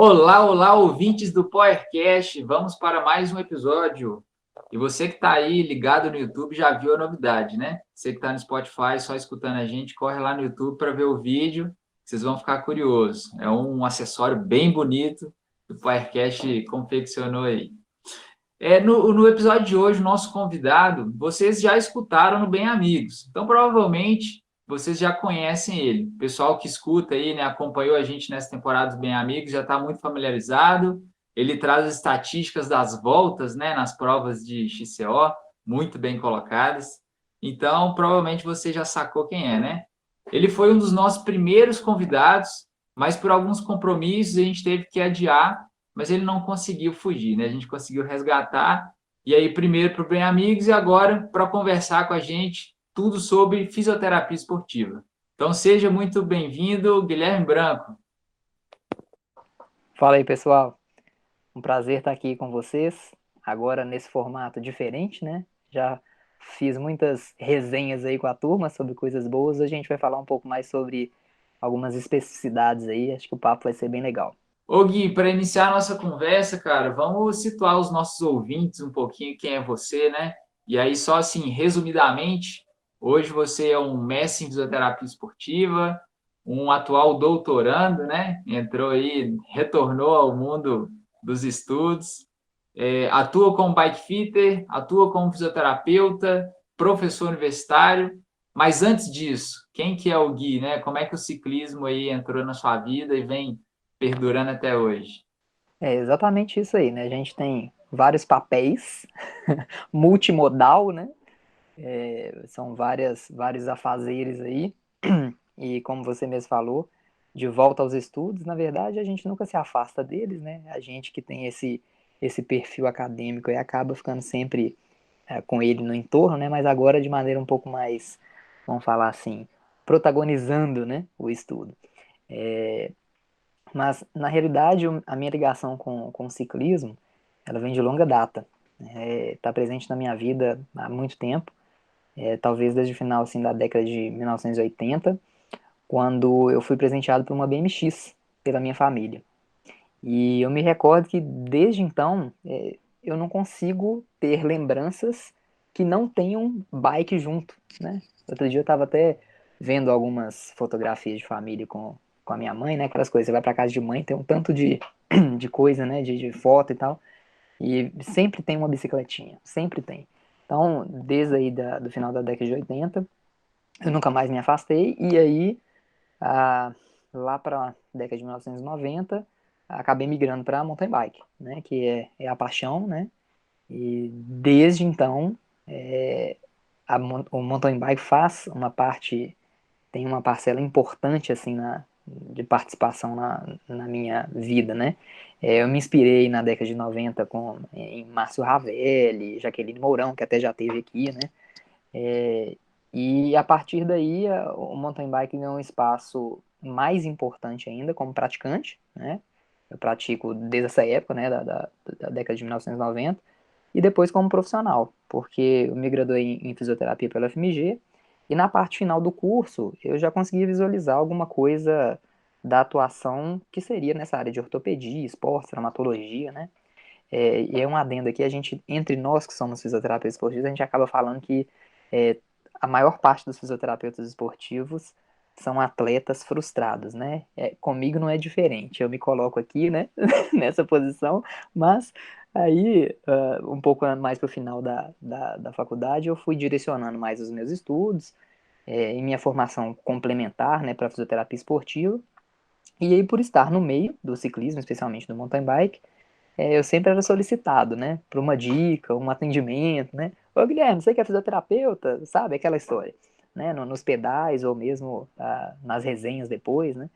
Olá, olá, ouvintes do PowerCast. Vamos para mais um episódio. E você que está aí ligado no YouTube já viu a novidade, né? Você que está no Spotify só escutando a gente, corre lá no YouTube para ver o vídeo. Vocês vão ficar curiosos. É um acessório bem bonito que o PowerCast confeccionou aí. No episódio de hoje, o nosso convidado, vocês já escutaram no Bem Amigos. Então, provavelmente, vocês já conhecem ele. O pessoal que escuta aí, né, acompanhou a gente nessa temporada do Bem Amigos, já está muito familiarizado. Ele traz as estatísticas das voltas, né, nas provas de XCO, muito bem colocadas. Então, provavelmente você já sacou quem é, né? Ele foi um dos nossos primeiros convidados, mas por alguns compromissos a gente teve que adiar, mas ele não conseguiu fugir, né? A gente conseguiu resgatar. E aí, primeiro para o Bem Amigos e agora para conversar com a gente tudo sobre fisioterapia esportiva. Então, seja muito bem-vindo, Guilherme Branco. Fala aí, pessoal. Um prazer estar aqui com vocês, agora nesse formato diferente, né? Já fiz muitas resenhas aí com a turma sobre coisas boas. Hoje a gente vai falar um pouco mais sobre algumas especificidades aí. Acho que o papo vai ser bem legal. Ô Gui, para iniciar a nossa conversa, cara, vamos situar os nossos ouvintes um pouquinho quem é você, né? E aí, só assim, resumidamente, hoje você é um mestre em fisioterapia esportiva, um atual doutorando, né? Entrou aí, retornou ao mundo dos estudos, atua como bike fitter, atua como fisioterapeuta, professor universitário. Mas antes disso, quem que é o Gui, né? Como é que o ciclismo aí entrou na sua vida e vem perdurando até hoje? É exatamente isso aí, né? A gente tem vários papéis, multimodal, né? São vários afazeres aí. E como você mesmo falou, de volta aos estudos, na verdade, a gente nunca se afasta deles, né? A gente que tem esse perfil acadêmico e acaba ficando sempre com ele no entorno, né? Mas agora de maneira um pouco mais, vamos falar assim, protagonizando, né, o estudo. Mas na realidade a minha ligação com o ciclismo, ela vem de longa data. Está presente na minha vida há muito tempo, talvez desde o final assim, da década de 1980, quando eu fui presenteado por uma BMX pela minha família. E eu me recordo que desde então eu não consigo ter lembranças que não tenham bike junto, né? Outro dia eu estava até vendo algumas fotografias de família com a minha mãe, né? Aquelas coisas, você vai para casa de mãe, tem um tanto de coisa, né? De foto e tal. E sempre tem uma bicicletinha, sempre tem. Então, desde aí do final da década de 80, eu nunca mais me afastei. E aí, ah, lá para a década de 1990, acabei migrando para mountain bike, né, que é a paixão, né, e desde então o mountain bike faz uma parte, tem uma parcela importante assim de participação na minha vida, né. Eu me inspirei na década de 90 em Márcio Ravelli, Jaqueline Mourão, que até já teve aqui, né, e a partir daí, o mountain bike ganhou um espaço mais importante ainda como praticante, né? Eu pratico desde essa época, né, da década de 1990, e depois como profissional, porque eu me graduei em fisioterapia pela FMG, e na parte final do curso eu já consegui visualizar alguma coisa da atuação que seria nessa área de ortopedia, esporte, traumatologia, né? E é um adendo aqui, a gente, entre nós que somos fisioterapeutas esportivos, a gente acaba falando que é, a maior parte dos fisioterapeutas esportivos são atletas frustrados, né? Comigo não é diferente, eu me coloco aqui, né, nessa posição, mas aí, um pouco mais para o final da faculdade, eu fui direcionando mais os meus estudos, em minha formação complementar, né, para fisioterapia esportiva, e aí por estar no meio do ciclismo, especialmente do mountain bike, eu sempre era solicitado, né, por uma dica, um atendimento, né? Ô Guilherme, você que é fisioterapeuta, sabe aquela história, né? Nos pedais ou mesmo nas resenhas depois, né?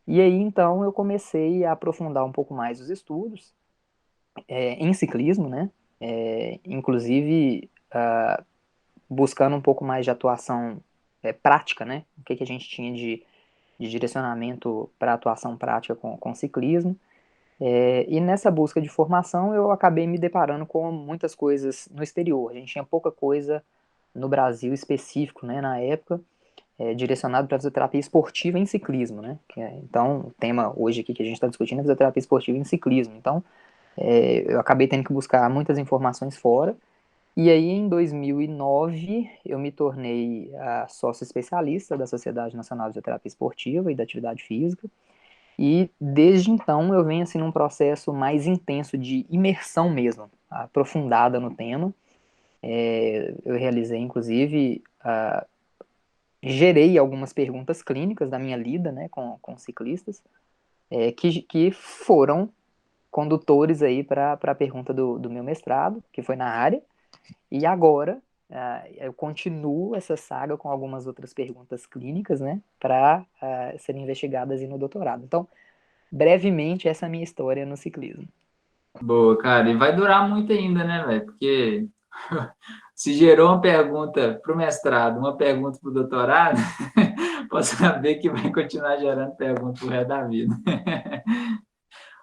E aí então eu comecei a aprofundar um pouco mais os estudos em ciclismo, né? Inclusive buscando um pouco mais de atuação prática, né? O que a gente tinha de direcionamento para atuação prática com ciclismo. E nessa busca de formação eu acabei me deparando com muitas coisas no exterior. A gente tinha pouca coisa no Brasil específico, né, na época. direcionado para fisioterapia esportiva em ciclismo, né? Então, o tema hoje aqui que a gente está discutindo é fisioterapia esportiva em ciclismo. Então, eu acabei tendo que buscar muitas informações fora. E aí, em 2009, eu me tornei sócio especialista da Sociedade Nacional de Fisioterapia Esportiva e da Atividade Física. E desde então eu venho assim num processo mais intenso de imersão mesmo, aprofundada no tema. Eu realizei, inclusive, gerei algumas perguntas clínicas da minha lida, né, com ciclistas, que foram condutores aí para a pergunta do meu mestrado, que foi na área, e agora eu continuo essa saga com algumas outras perguntas clínicas, né, para serem investigadas aí no doutorado. Então, brevemente, essa é a minha história no ciclismo. Boa, cara. E vai durar muito ainda, né, velho? Porque se gerou uma pergunta para o mestrado, uma pergunta para o doutorado, posso saber que vai continuar gerando perguntas pro resto da vida.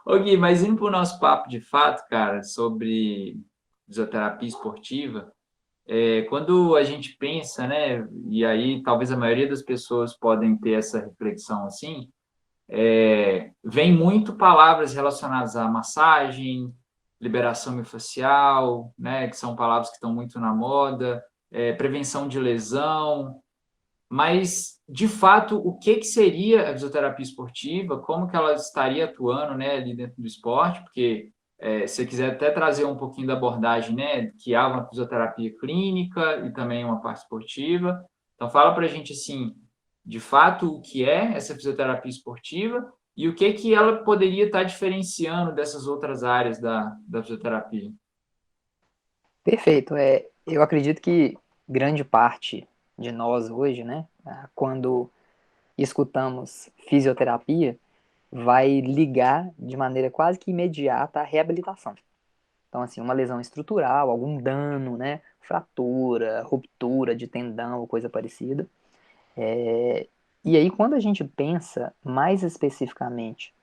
Ô Gui, mas indo para o nosso papo de fato, cara, sobre fisioterapia esportiva, quando a gente pensa, né, e aí talvez a maioria das pessoas podem ter essa reflexão assim, vem muito palavras relacionadas à massagem, liberação miofascial, né, que são palavras que estão muito na moda, prevenção de lesão, mas de fato, o que seria a fisioterapia esportiva? Como que ela estaria atuando, né, ali dentro do esporte? Porque se você quiser até trazer um pouquinho da abordagem, né, que há uma fisioterapia clínica e também uma parte esportiva. Então fala para a gente assim, de fato, o que é essa fisioterapia esportiva e o que ela poderia estar diferenciando dessas outras áreas da fisioterapia. Perfeito. Eu acredito que grande parte de nós hoje, né, quando escutamos fisioterapia, vai ligar de maneira quase que imediata à reabilitação. Então, assim, uma lesão estrutural, algum dano, né, fratura, ruptura de tendão ou coisa parecida. E aí, quando a gente pensa mais especificamente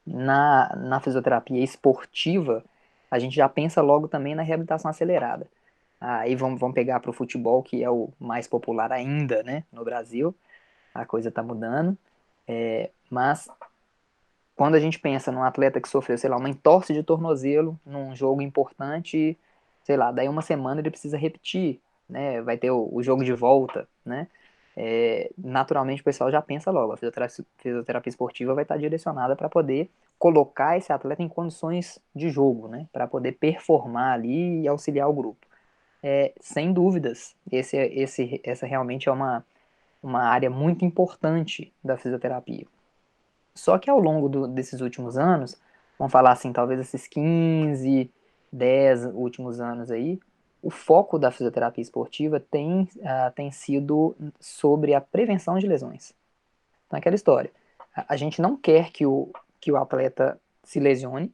na fisioterapia esportiva, a gente já pensa logo também na reabilitação acelerada. Aí vamos pegar para o futebol, que é o mais popular ainda, né, no Brasil. A coisa está mudando. Mas quando a gente pensa num atleta que sofreu, sei lá, uma entorse de tornozelo num jogo importante, sei lá, daí uma semana ele precisa repetir, né? Vai ter o jogo de volta, né? Naturalmente o pessoal já pensa logo, a fisioterapia esportiva vai estar direcionada para poder colocar esse atleta em condições de jogo, né? Para poder performar ali e auxiliar o grupo. Sem dúvidas, essa realmente é uma área muito importante da fisioterapia. Só que ao longo desses últimos anos, vamos falar assim, talvez esses 15, 10 últimos anos aí, o foco da fisioterapia esportiva tem sido sobre a prevenção de lesões. Então é aquela história. A gente não quer que o atleta se lesione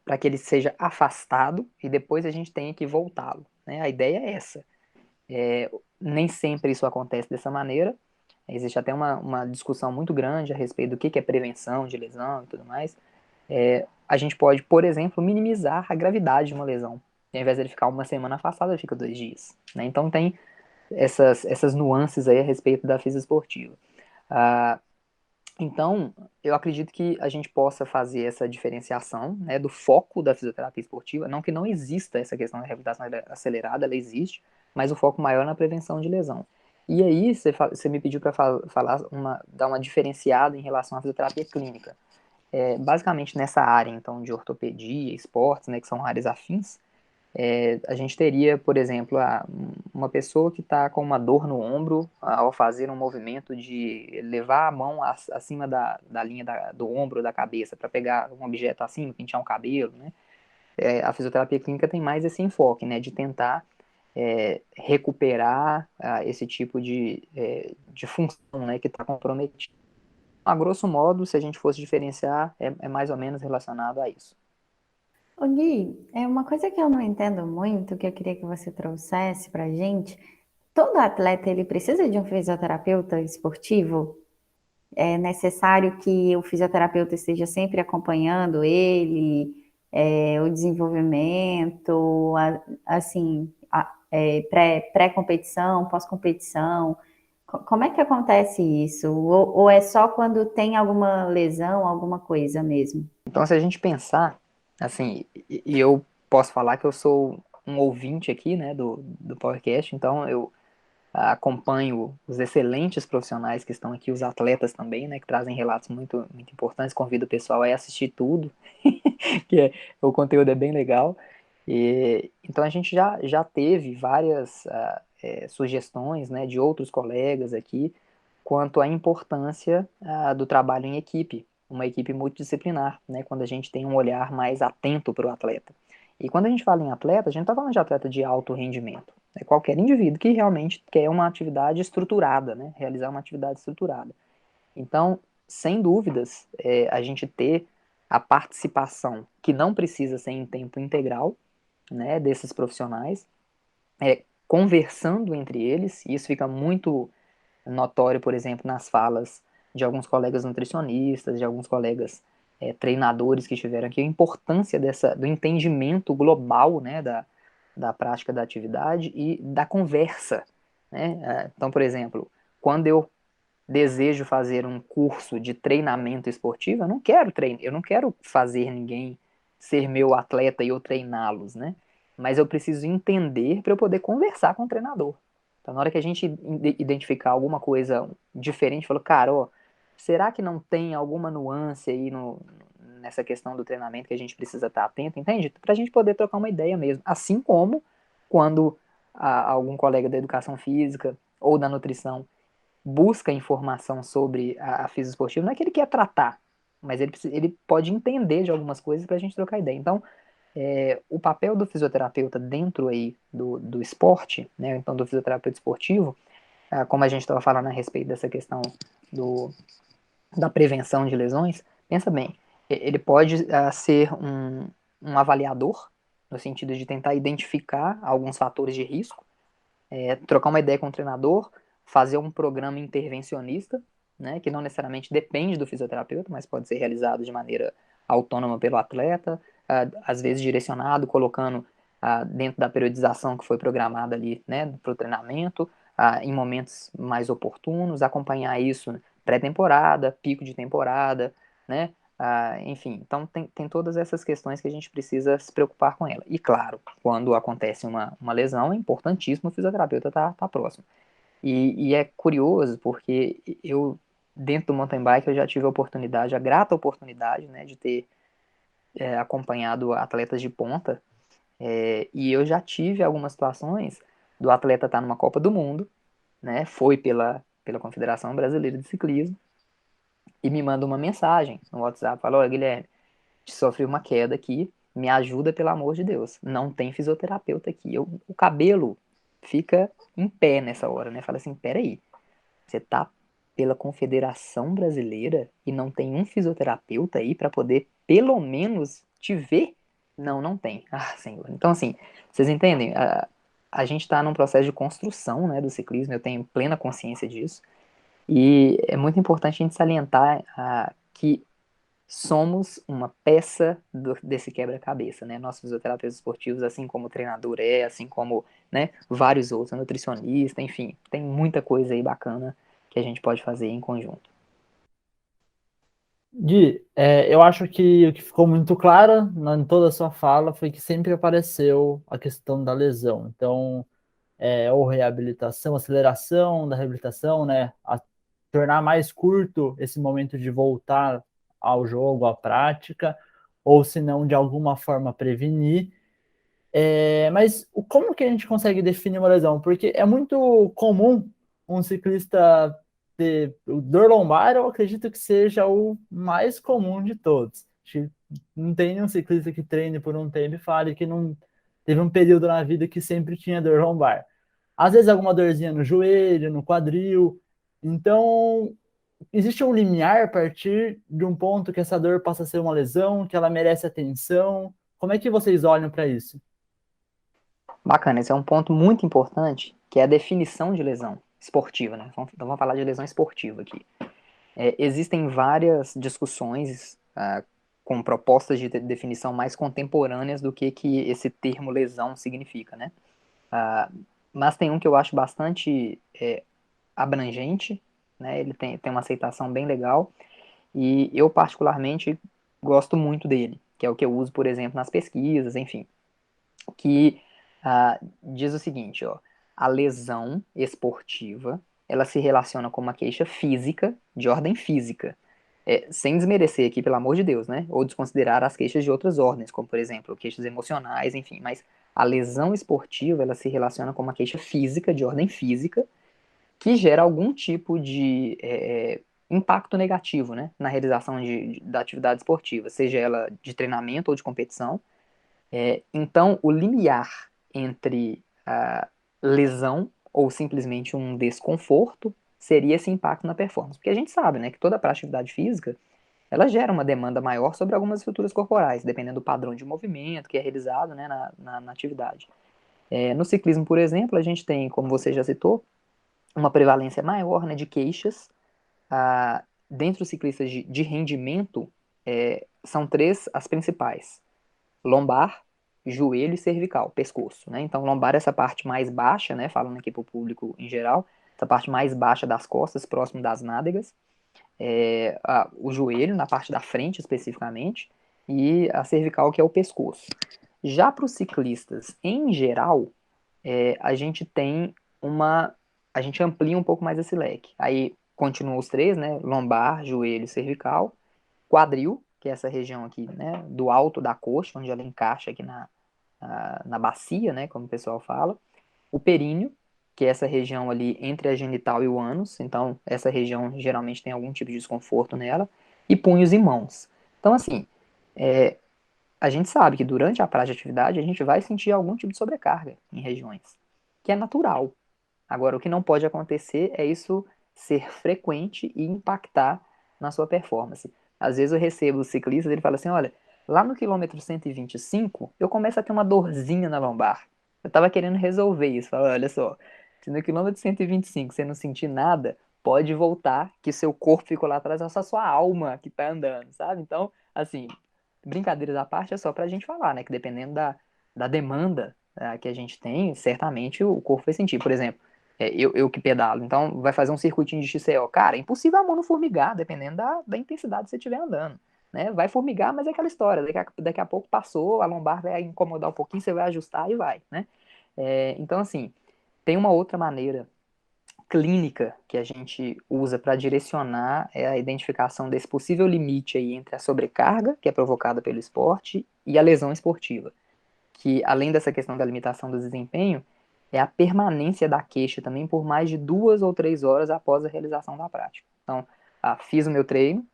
para que ele seja afastado e depois a gente tenha que voltá-lo. Né? A ideia é essa. Nem sempre isso acontece dessa maneira. Existe até uma discussão muito grande a respeito do que é prevenção de lesão e tudo mais. A gente pode, por exemplo, minimizar a gravidade de uma lesão. E ao invés de ele ficar uma semana afastado, ele fica 2 dias. Né? Então tem essas nuances aí a respeito da física esportiva. Então, eu acredito que a gente possa fazer essa diferenciação, né, do foco da fisioterapia esportiva. Não que não exista essa questão da reabilitação acelerada, ela existe, mas o foco maior é na prevenção de lesão. E aí, você me pediu para falar dar uma diferenciada em relação à fisioterapia clínica. Basicamente nessa área, então, de ortopedia, esportes, né, que são áreas afins, a gente teria, por exemplo, uma pessoa que está com uma dor no ombro ao fazer um movimento de levar a mão acima da linha do ombro da cabeça para pegar um objeto acima, pentear um cabelo, né? A fisioterapia clínica tem mais esse enfoque, né, de tentar recuperar esse tipo de função, né, que está comprometida. A grosso modo, se a gente fosse diferenciar, é mais ou menos relacionado a isso. Ô Gui, é uma coisa que eu não entendo muito, que eu queria que você trouxesse pra gente. Todo atleta, ele precisa de um fisioterapeuta esportivo? É necessário que o fisioterapeuta esteja sempre acompanhando ele, o desenvolvimento, assim, pré-competição, pós-competição. Como é que acontece isso? Ou é só quando tem alguma lesão, alguma coisa mesmo? Então, se a gente pensar, assim, e eu posso falar que eu sou um ouvinte aqui, né, do PowerCast, então eu acompanho os excelentes profissionais que estão aqui, os atletas também, né, que trazem relatos muito, muito importantes, convido o pessoal a assistir tudo, o conteúdo é bem legal. Então a gente já teve várias sugestões, né, de outros colegas aqui quanto à importância do trabalho em equipe, uma equipe multidisciplinar, né, quando a gente tem um olhar mais atento para o atleta. E quando a gente fala em atleta, a gente está falando de atleta de alto rendimento. É qualquer indivíduo que realmente quer uma atividade estruturada, né, realizar uma atividade estruturada. Então, sem dúvidas, a gente ter a participação, que não precisa ser em tempo integral, né, desses profissionais, conversando entre eles, e isso fica muito notório, por exemplo, nas falas de alguns colegas nutricionistas, de alguns colegas treinadores que estiveram aqui, a importância do entendimento global, né, da prática da atividade e da conversa, né? Então, por exemplo, quando eu desejo fazer um curso de treinamento esportivo, eu não quero fazer ninguém ser meu atleta e eu treiná-los, né? Mas eu preciso entender para eu poder conversar com o treinador. Então, na hora que a gente identificar alguma coisa diferente, falou, cara, ó, será que não tem alguma nuance aí nessa questão do treinamento que a gente precisa estar atento, entende? Para a gente poder trocar uma ideia mesmo. Assim como quando algum colega da educação física ou da nutrição busca informação sobre a fisiologia, não é que ele quer tratar, mas ele pode entender de algumas coisas para a gente trocar ideia. Então, o papel do fisioterapeuta dentro aí do esporte, né, então do fisioterapeuta esportivo, como a gente estava falando a respeito dessa questão do, da prevenção de lesões, pensa bem, ele pode ser um avaliador, no sentido de tentar identificar alguns fatores de risco, trocar uma ideia com o treinador, fazer um programa intervencionista, né, que não necessariamente depende do fisioterapeuta, mas pode ser realizado de maneira autônoma pelo atleta, às vezes direcionado, colocando dentro da periodização que foi programada ali, né, para o treinamento, em momentos mais oportunos, acompanhar isso pré-temporada, pico de temporada, né, enfim, então tem todas essas questões que a gente precisa se preocupar com ela. E claro, quando acontece uma lesão, é importantíssimo o fisioterapeuta estar próximo. E é curioso, porque eu, dentro do mountain bike, eu já tive a oportunidade, a grata oportunidade, né, de ter acompanhado atletas de ponta, e eu já tive algumas situações do atleta estar numa Copa do Mundo, né, foi pela Confederação Brasileira de Ciclismo, e me manda uma mensagem no WhatsApp, fala, olha, Guilherme, sofri uma queda aqui, me ajuda pelo amor de Deus. Não tem fisioterapeuta aqui. O cabelo fica em pé nessa hora, né? Fala assim, peraí, você tá pela Confederação Brasileira e não tem um fisioterapeuta aí para poder pelo menos te ver? Não, não tem. Ah, senhor. Então, assim, vocês entendem? A gente está num processo de construção, né, do ciclismo, eu tenho plena consciência disso, e é muito importante a gente salientar que somos uma peça desse quebra-cabeça, né? Nós fisioterapeutas esportivos, assim como o treinador assim como, né, vários outros, nutricionista, enfim, tem muita coisa aí bacana que a gente pode fazer em conjunto. Gui, eu acho que o que ficou muito claro em toda a sua fala foi que sempre apareceu a questão da lesão. Então, ou reabilitação, aceleração da reabilitação, né? Tornar mais curto esse momento de voltar ao jogo, à prática, ou se não, de alguma forma prevenir. Mas como que a gente consegue definir uma lesão? Porque é muito comum um ciclista ter dor lombar, eu acredito que seja o mais comum de todos. Acho que não tem nenhum ciclista que treine por um tempo e fale que não teve um período na vida que sempre tinha dor lombar. Às vezes alguma dorzinha no joelho, no quadril. Então, existe um limiar a partir de um ponto que essa dor passa a ser uma lesão, que ela merece atenção. Como é que vocês olham para isso? Bacana, esse é um ponto muito importante, que é a definição de lesão esportiva, né? Então vamos falar de lesão esportiva aqui. Existem várias discussões com propostas de definição mais contemporâneas do que esse termo lesão significa, né? Mas tem um que eu acho bastante abrangente, né? Ele tem uma aceitação bem legal, e eu particularmente gosto muito dele, que é o que eu uso, por exemplo, nas pesquisas, enfim, que diz o seguinte, ó, a lesão esportiva, ela se relaciona com uma queixa física, de ordem física, sem desmerecer aqui, pelo amor de Deus, né? Ou desconsiderar as queixas de outras ordens, como, por exemplo, queixas emocionais, enfim. Mas a lesão esportiva, ela se relaciona com uma queixa física, de ordem física, que gera algum tipo de impacto negativo, né? Na realização da atividade esportiva, seja ela de treinamento ou de competição. Então, o limiar entre a lesão ou simplesmente um desconforto seria esse impacto na performance. Porque a gente sabe, né, que toda a atividade física ela gera uma demanda maior sobre algumas estruturas corporais, dependendo do padrão de movimento que é realizado, né, na atividade. No ciclismo, por exemplo, a gente tem, como você já citou, uma prevalência maior, né, de queixas. Dentre os ciclistas de rendimento, são três as principais: lombar, joelho e cervical, pescoço, né? Então, lombar é essa parte mais baixa, né, falando aqui para o público em geral, essa parte mais baixa das costas, próximo das nádegas, o joelho, na parte da frente especificamente, e a cervical, que é o pescoço. Já para os ciclistas em geral, a gente tem uma. A gente amplia um pouco mais esse leque. Aí continuam os três, né? Lombar, joelho, cervical, quadril, que é essa região aqui, né? Do alto da coxa, onde ela encaixa aqui na bacia, né? Como o pessoal fala. O períneo, que é essa região ali entre a genital e o ânus, então essa região geralmente tem algum tipo de desconforto nela, e punhos e mãos. Então, assim, a gente sabe que durante a prática de atividade a gente vai sentir algum tipo de sobrecarga em regiões, que é natural. Agora, o que não pode acontecer é isso ser frequente e impactar na sua performance. Às vezes eu recebo os ciclistas, ele fala assim, olha, lá no quilômetro 125, eu começo a ter uma dorzinha na lombar. Eu estava querendo resolver isso. Fala, olha só, se no quilômetro 125 você não sentir nada, pode voltar, que seu corpo ficou lá atrás, é só a sua alma que está andando, sabe? Então, assim, brincadeiras à parte, é só pra gente falar, né? Que dependendo da demanda que a gente tem, certamente o corpo vai sentir. Por exemplo, eu que pedalo, então vai fazer um circuitinho de XCO. Cara, é impossível a mão não formigar, dependendo da intensidade que você estiver andando. Né? Vai formigar, mas é aquela história. Daqui a pouco passou, a lombar vai incomodar um pouquinho, você vai ajustar e vai. Né? Então, assim, tem uma outra maneira clínica que a gente usa para direcionar a identificação desse possível limite aí entre a sobrecarga, que é provocada pelo esporte, e a lesão esportiva. Que, além dessa questão da limitação do desempenho, é a permanência da queixa também por mais de 2 ou 3 horas após a realização da prática. Então, fiz o meu treino,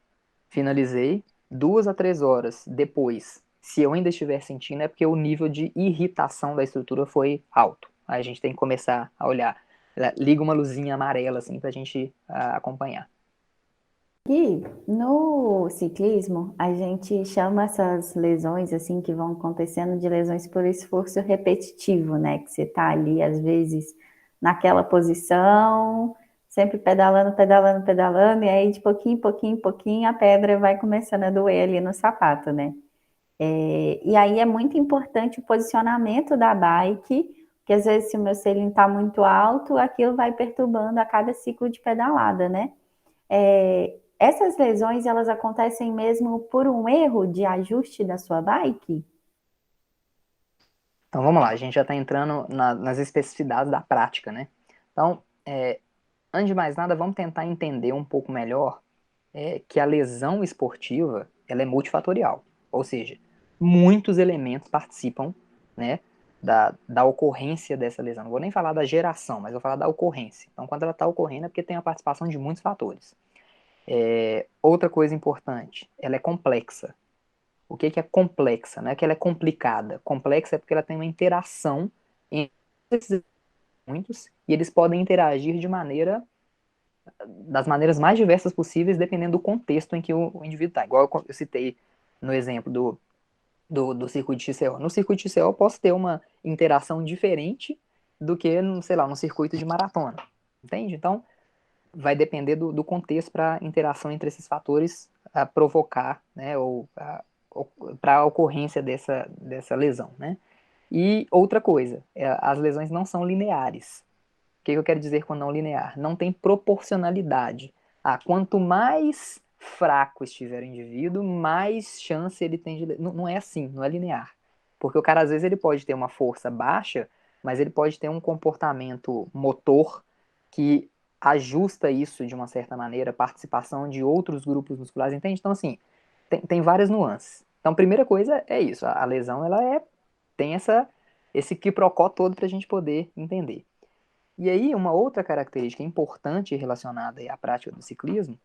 finalizei, 2 a 3 horas depois, se eu ainda estiver sentindo, é porque o nível de irritação da estrutura foi alto. Aí a gente tem que começar a olhar. Liga uma luzinha amarela, assim, pra gente acompanhar. E no ciclismo, a gente chama essas lesões assim que vão acontecendo de lesões por esforço repetitivo, né? Que você tá ali, às vezes, naquela posição, sempre pedalando, pedalando, pedalando, e aí de pouquinho, em pouquinho, em pouquinho, a pedra vai começando a doer ali no sapato, né? E aí é muito importante o posicionamento da bike, porque às vezes se o meu selim está muito alto, aquilo vai perturbando a cada ciclo de pedalada, né? Essas lesões, elas acontecem mesmo por um erro de ajuste da sua bike? Então vamos lá, a gente já está entrando nas especificidades da prática, né? Então, antes de mais nada, vamos tentar entender um pouco melhor que a lesão esportiva ela é multifatorial, ou seja, muitos elementos participam, né, da ocorrência dessa lesão. Não vou nem falar da geração, mas vou falar da ocorrência. Então, quando ela está ocorrendo é porque tem a participação de muitos fatores. Outra coisa importante, ela é complexa. O que é complexa? Não é que ela é complicada. Complexa é porque ela tem uma interação entre esses muitos e eles podem interagir das maneiras mais diversas possíveis, dependendo do contexto em que o indivíduo está. Igual eu citei no exemplo do circuito de XCO. No circuito de XCO eu posso ter uma interação diferente do que, sei lá, no circuito de maratona. Entende? Então, vai depender do contexto para a interação entre esses fatores provocar, né, ou para a ocorrência dessa lesão, né? E outra coisa, as lesões não são lineares. que eu quero dizer com não linear? Não tem proporcionalidade. Quanto mais fraco estiver o indivíduo, mais chance ele tem de... Não é assim, não é linear. Porque o cara, às vezes, ele pode ter uma força baixa, mas ele pode ter um comportamento motor que ajusta isso de uma certa maneira, participação de outros grupos musculares, entende? Então, assim, tem várias nuances. Então, primeira coisa é isso, a lesão, tem esse quiprocó todo para a gente poder entender. E aí, uma outra característica importante relacionada à prática do ciclismo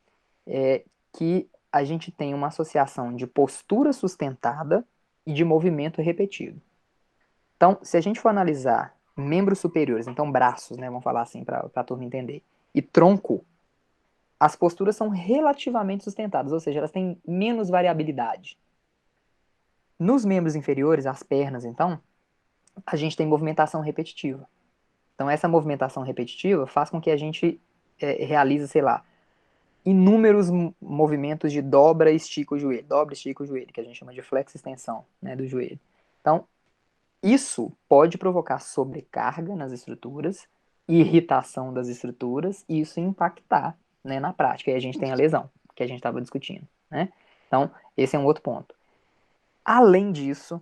é que a gente tem uma associação de postura sustentada e de movimento repetido. Então, se a gente for analisar membros superiores, então braços, né, vamos falar assim para a turma entender, e tronco, as posturas são relativamente sustentadas, ou seja, elas têm menos variabilidade. Nos membros inferiores, as pernas, então, a gente tem movimentação repetitiva. Então, essa movimentação repetitiva faz com que a gente realize, sei lá, inúmeros movimentos de dobra e estica o joelho, que a gente chama de flex-extensão, né, do joelho. Então, isso pode provocar sobrecarga nas estruturas, irritação das estruturas, e isso impactar, né, na prática. E a gente tem a lesão, que a gente estava discutindo, né? Então, esse é um outro ponto. Além disso,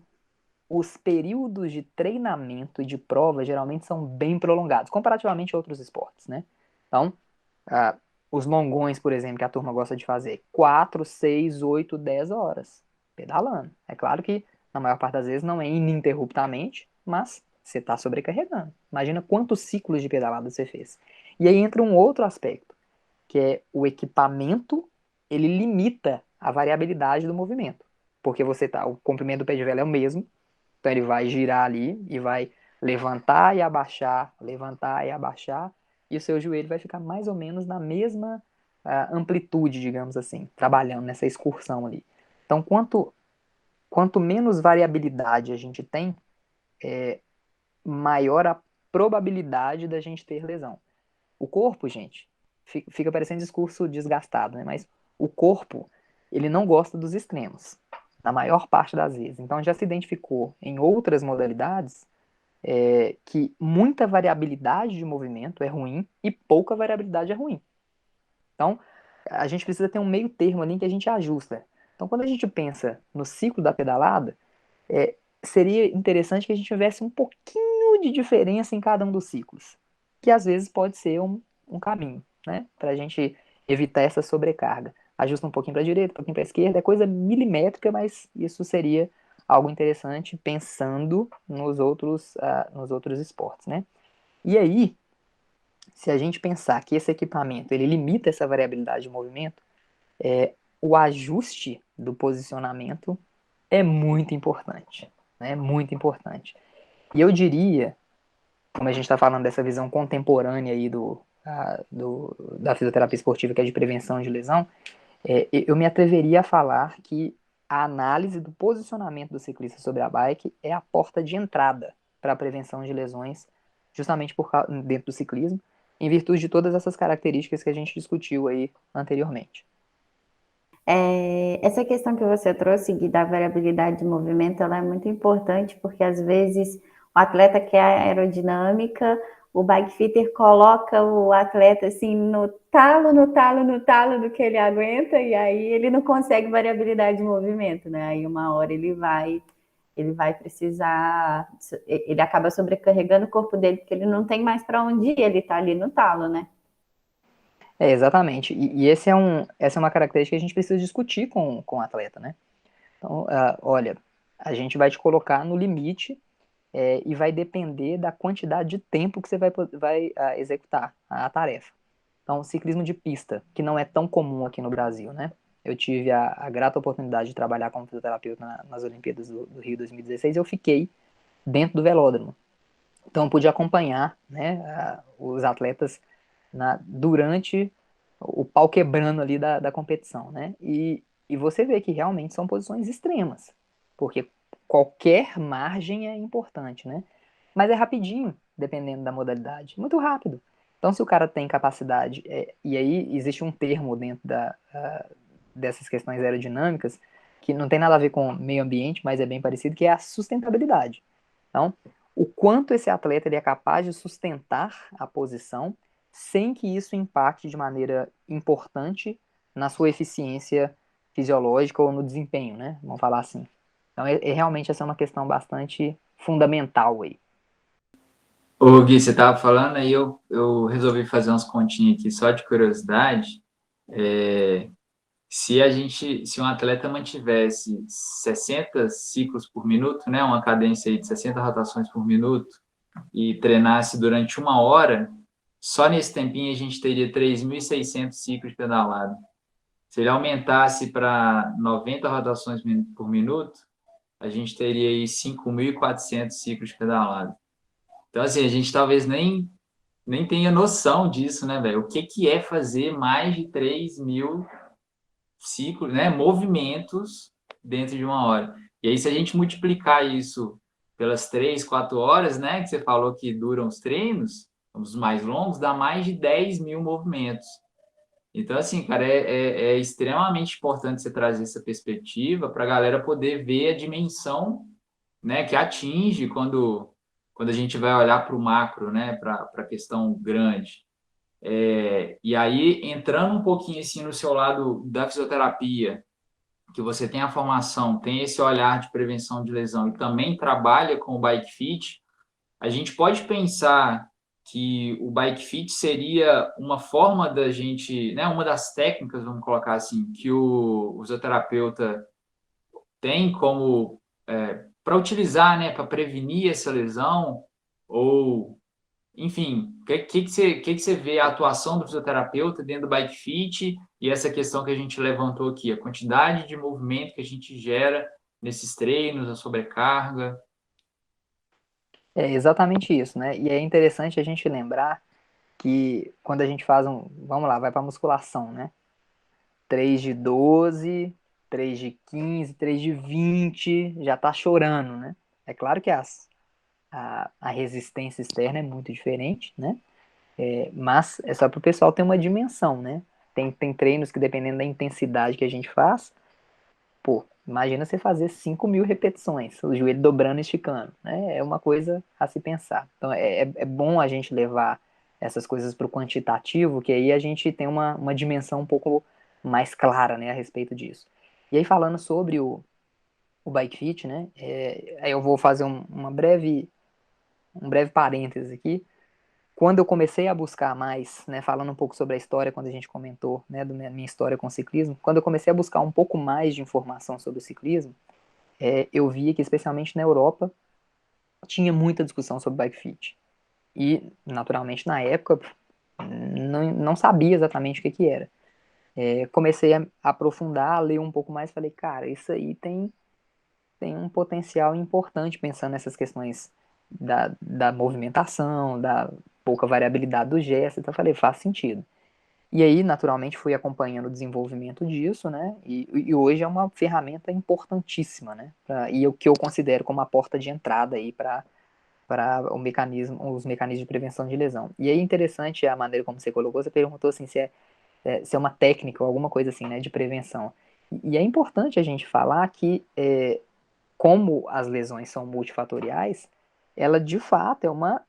os períodos de treinamento e de prova geralmente são bem prolongados, comparativamente a outros esportes, né? Então, os longões, por exemplo, que a turma gosta de fazer, 4, 6, 8, 10 horas pedalando. É claro que na maior parte das vezes não é ininterruptamente, mas você está sobrecarregando. Imagina quantos ciclos de pedalada você fez. E aí entra um outro aspecto, que é o equipamento, ele limita a variabilidade do movimento. Porque o comprimento do pé de vela é o mesmo, então ele vai girar ali e vai levantar e abaixar, e o seu joelho vai ficar mais ou menos na mesma amplitude, digamos assim, trabalhando nessa excursão ali. Então, quanto menos variabilidade a gente tem, maior a probabilidade da gente ter lesão. O corpo, gente, fica parecendo discurso desgastado, né? Mas o corpo, ele não gosta dos extremos, na maior parte das vezes. Então, já se identificou em outras modalidades que muita variabilidade de movimento é ruim e pouca variabilidade é ruim. Então, a gente precisa ter um meio termo ali em que a gente ajusta. Então, quando a gente pensa no ciclo da pedalada, seria interessante que a gente tivesse um pouquinho de diferença em cada um dos ciclos, que às vezes pode ser um caminho, né, para a gente evitar essa sobrecarga. Ajusta um pouquinho para a direita, um pouquinho para a esquerda, é coisa milimétrica, mas isso seria algo interessante pensando nos outros esportes, né? E aí, se a gente pensar que esse equipamento ele limita essa variabilidade de movimento, o ajuste do posicionamento é muito importante, né? Muito importante. E eu diria, como a gente está falando dessa visão contemporânea aí da fisioterapia esportiva, que é de prevenção de lesão, eu me atreveria a falar que a análise do posicionamento do ciclista sobre a bike é a porta de entrada para a prevenção de lesões, justamente dentro do ciclismo, em virtude de todas essas características que a gente discutiu aí anteriormente. Essa questão que você trouxe, Gui, da variabilidade de movimento, ela é muito importante, porque às vezes o atleta quer aerodinâmica, o bike fitter coloca o atleta assim no talo do que ele aguenta, e aí ele não consegue variabilidade de movimento, né? Aí uma hora ele vai precisar, ele acaba sobrecarregando o corpo dele, porque ele não tem mais para onde ir, ele tá ali no talo, né? Exatamente. E essa é uma característica que a gente precisa discutir com o atleta, né? Então, olha, a gente vai te colocar no limite e vai depender da quantidade de tempo que você vai executar a tarefa. Então, ciclismo de pista, que não é tão comum aqui no Brasil, né? Eu tive a grata oportunidade de trabalhar como fisioterapeuta nas Olimpíadas do Rio 2016, eu fiquei dentro do velódromo. Então, eu pude acompanhar, né, os atletas durante o pau quebrando ali da competição, né? E você vê que realmente são posições extremas, porque qualquer margem é importante, né? Mas é rapidinho, dependendo da modalidade, muito rápido. Então, se o cara tem capacidade, e aí existe um termo dentro dessas questões aerodinâmicas, que não tem nada a ver com meio ambiente, mas é bem parecido, que é a sustentabilidade. Então, o quanto esse atleta ele é capaz de sustentar a posição sem que isso impacte de maneira importante na sua eficiência fisiológica ou no desempenho, né? Vamos falar assim. Então, realmente essa é uma questão bastante fundamental aí. Ô, Gui, você estava falando, aí eu resolvi fazer umas continhas aqui só de curiosidade. Se um atleta mantivesse 60 ciclos por minuto, né, uma cadência aí de 60 rotações por minuto, e treinasse durante 1 hora, só nesse tempinho a gente teria 3.600 ciclos pedalados. Se ele aumentasse para 90 rotações por minuto, a gente teria aí 5.400 ciclos pedalados. Então, assim, a gente talvez nem tenha noção disso, né, velho? O que é fazer mais de 3.000 ciclos, né, movimentos dentro de 1 hora. E aí, se a gente multiplicar isso pelas 3, 4 horas, né, que você falou que duram os treinos, os mais longos, dá mais de 10.000 movimentos. Então, assim, cara, é extremamente importante você trazer essa perspectiva para a galera poder ver a dimensão, né, que atinge quando a gente vai olhar para o macro, né, para a questão grande. E aí, entrando um pouquinho assim no seu lado da fisioterapia, que você tem a formação, tem esse olhar de prevenção de lesão e também trabalha com o bike fit, a gente pode pensar que o bike fit seria uma forma da gente, né, uma das técnicas, vamos colocar assim, que o fisioterapeuta tem como para utilizar, né, para prevenir essa lesão, ou enfim, o que você vê a atuação do fisioterapeuta dentro do bike fit e essa questão que a gente levantou aqui, a quantidade de movimento que a gente gera nesses treinos, a sobrecarga? É exatamente isso, né? E é interessante a gente lembrar que quando a gente faz vamos lá, vai para musculação, né? 3 de 12, 3 de 15, 3 de 20, já tá chorando, né? É claro que a resistência externa é muito diferente, né? Mas é só para o pessoal ter uma dimensão, né? Tem treinos que, dependendo da intensidade que a gente faz, pô, imagina você fazer 5.000 repetições, o joelho dobrando e esticando, né? É uma coisa a se pensar. Então, é bom a gente levar essas coisas para o quantitativo, que aí a gente tem uma dimensão um pouco mais clara, né, a respeito disso. E aí, falando sobre o bike fit, né, aí eu vou fazer um breve parênteses aqui. Quando eu comecei a buscar mais, né, falando um pouco sobre a história, quando a gente comentou, né, da minha história com o ciclismo, quando eu comecei a buscar um pouco mais de informação sobre o ciclismo, eu via que, especialmente na Europa, tinha muita discussão sobre bike fit. E, naturalmente, na época, não sabia exatamente o que era. Comecei a aprofundar, a ler um pouco mais, falei, cara, isso aí tem um potencial importante pensando nessas questões da movimentação, da pouca variabilidade do gesto, então eu falei, faz sentido. E aí, naturalmente, fui acompanhando o desenvolvimento disso, né? E hoje é uma ferramenta importantíssima, né? E o que eu considero como a porta de entrada aí para os mecanismos de prevenção de lesão. E aí, interessante a maneira como você colocou, você perguntou assim se é uma técnica ou alguma coisa assim, né, de prevenção. E é importante a gente falar que como as lesões são multifatoriais, ela de fato é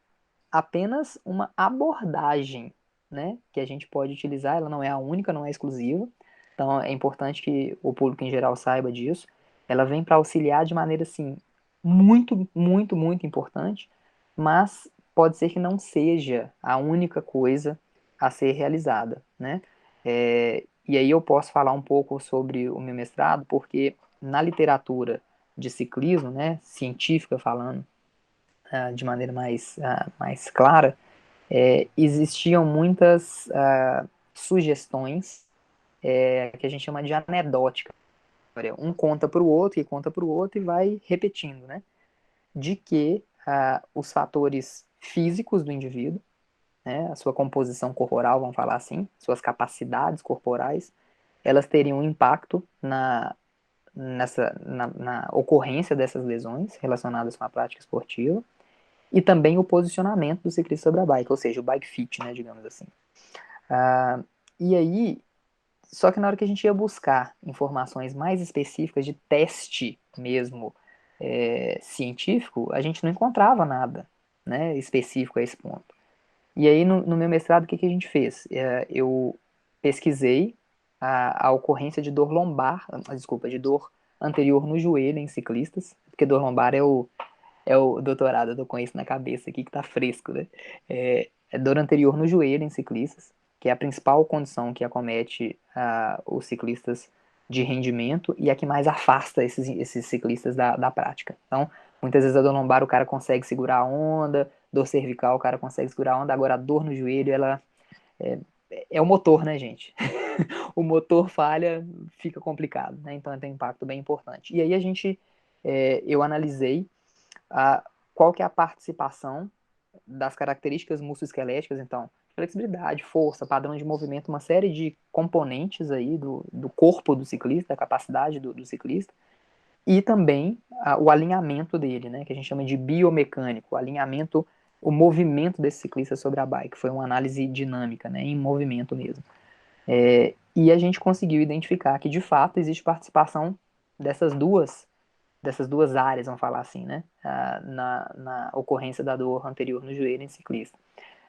apenas uma abordagem, né, que a gente pode utilizar, ela não é a única, não é exclusiva, então é importante que o público em geral saiba disso. Ela vem para auxiliar de maneira, assim, muito, muito, muito importante, mas pode ser que não seja a única coisa a ser realizada, né? E aí eu posso falar um pouco sobre o meu mestrado, porque na literatura de ciclismo, né, científica falando, de maneira mais clara, existiam muitas sugestões que a gente chama de anedótica. Um conta para o outro e conta para o outro e vai repetindo, né? De que os fatores físicos do indivíduo, né, a sua composição corporal, vamos falar assim, suas capacidades corporais, elas teriam um impacto na ocorrência dessas lesões relacionadas com a prática esportiva, e também o posicionamento do ciclista sobre a bike, ou seja, o bike fit, né, digamos assim. E aí, só que na hora que a gente ia buscar informações mais específicas de teste mesmo, científico, a gente não encontrava nada, né, específico a esse ponto. E aí, no meu mestrado, o que a gente fez? Eu pesquisei a ocorrência de dor lombar, desculpa, de dor anterior no joelho em ciclistas, porque dor lombar é o doutorado, eu tô com isso na cabeça aqui que tá fresco, né? É dor anterior no joelho em ciclistas, que é a principal condição que acomete os ciclistas de rendimento e a que mais afasta esses ciclistas da prática. Então, muitas vezes a dor lombar o cara consegue segurar a onda, dor cervical o cara consegue segurar a onda, agora a dor no joelho, ela é o motor, né, gente? O motor falha, fica complicado, né? Então tem um impacto bem importante. E aí eu analisei qual que é a participação das características musculoesqueléticas, então, flexibilidade, força, padrão de movimento, uma série de componentes aí do corpo do ciclista, da capacidade do ciclista, e também o alinhamento dele, né, que a gente chama de biomecânico, o alinhamento, o movimento desse ciclista sobre a bike, foi uma análise dinâmica, né, em movimento mesmo. E a gente conseguiu identificar que, de fato, existe participação dessas duas áreas, vamos falar assim, né, na ocorrência da dor anterior no joelho em ciclista.